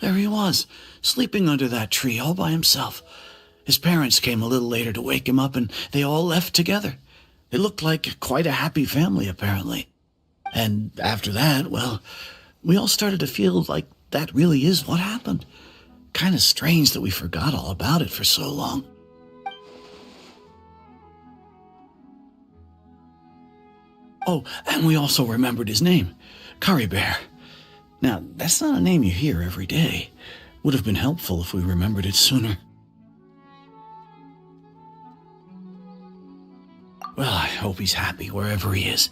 There he was, sleeping under that tree all by himself. His parents came a little later to wake him up, and they all left together. It looked like quite a happy family, apparently. And after that, well, we all started to feel like that really is what happened. Kind of strange that we forgot all about it for so long. Oh, and we also remembered his name, Curry Bear. Now, that's not a name you hear every day. Would have been helpful if we remembered it sooner. Well, I hope he's happy wherever he is,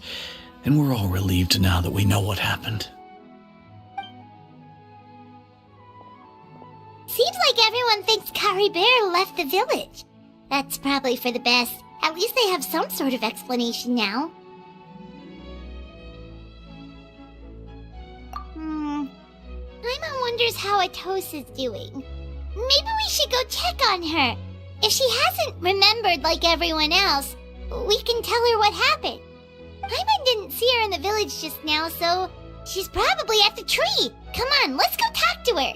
and we're all relieved now that we know what happened. Seems like everyone thinks Curry Bear left the village. That's probably for the best. At least they have some sort of explanation now. Paimon wonders how Atosa's doing. Maybe we should go check on her. If she hasn't remembered like everyone else, we can tell her what happened. Paimon didn't see her in the village just now, so she's probably at the tree. Come on, let's go talk to her.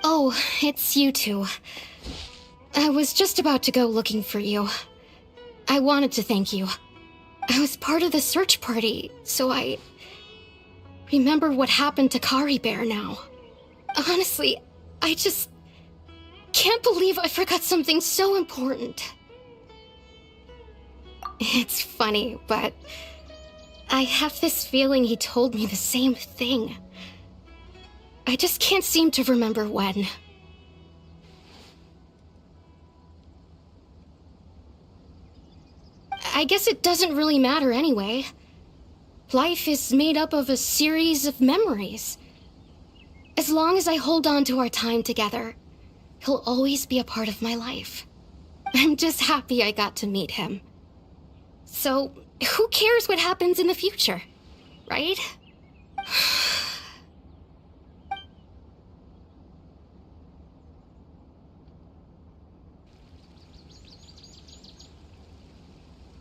Oh, it's you two. I was just about to go looking for you. I wanted to thank you. I was part of the search party, so I remember what happened to Curry Bear now. Honestly, I just can't believe I forgot something so important. It's funny, but I have this feeling he told me the same thing. I just can't seem to remember when. I guess it doesn't really matter anyway. Life is made up of a series of memories. As long as I hold on to our time together, he'll always be a part of my life. I'm just happy I got to meet him. So, who cares what happens in the future, right?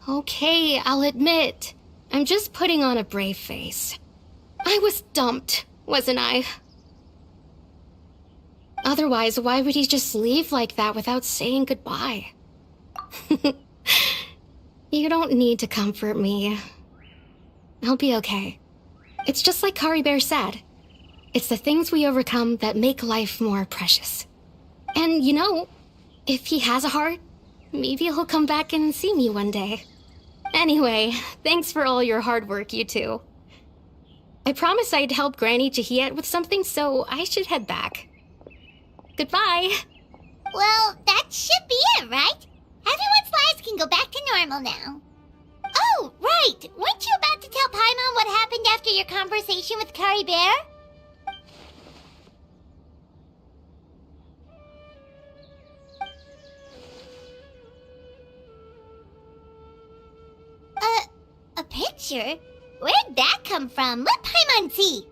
Okay, I'll admit, I'm just putting on a brave face. I was dumped, wasn't I? Otherwise, why would he just leave like that without saying goodbye? You don't need to comfort me. I'll be okay. It's just like Curry Bear said. It's the things we overcome that make life more precious. And you know, if he has a heart, maybe he'll come back and see me one day. Anyway, thanks for all your hard work, you two. I promised I'd help Granny Jahiet with something, so I should head back. Goodbye. Well, that should be it, right? Everyone's lives can go back to normal now. Oh, right! Weren't you about to tell Paimon what happened after your conversation with Curry Bear? picture? Where'd that come from? Let Paimon see.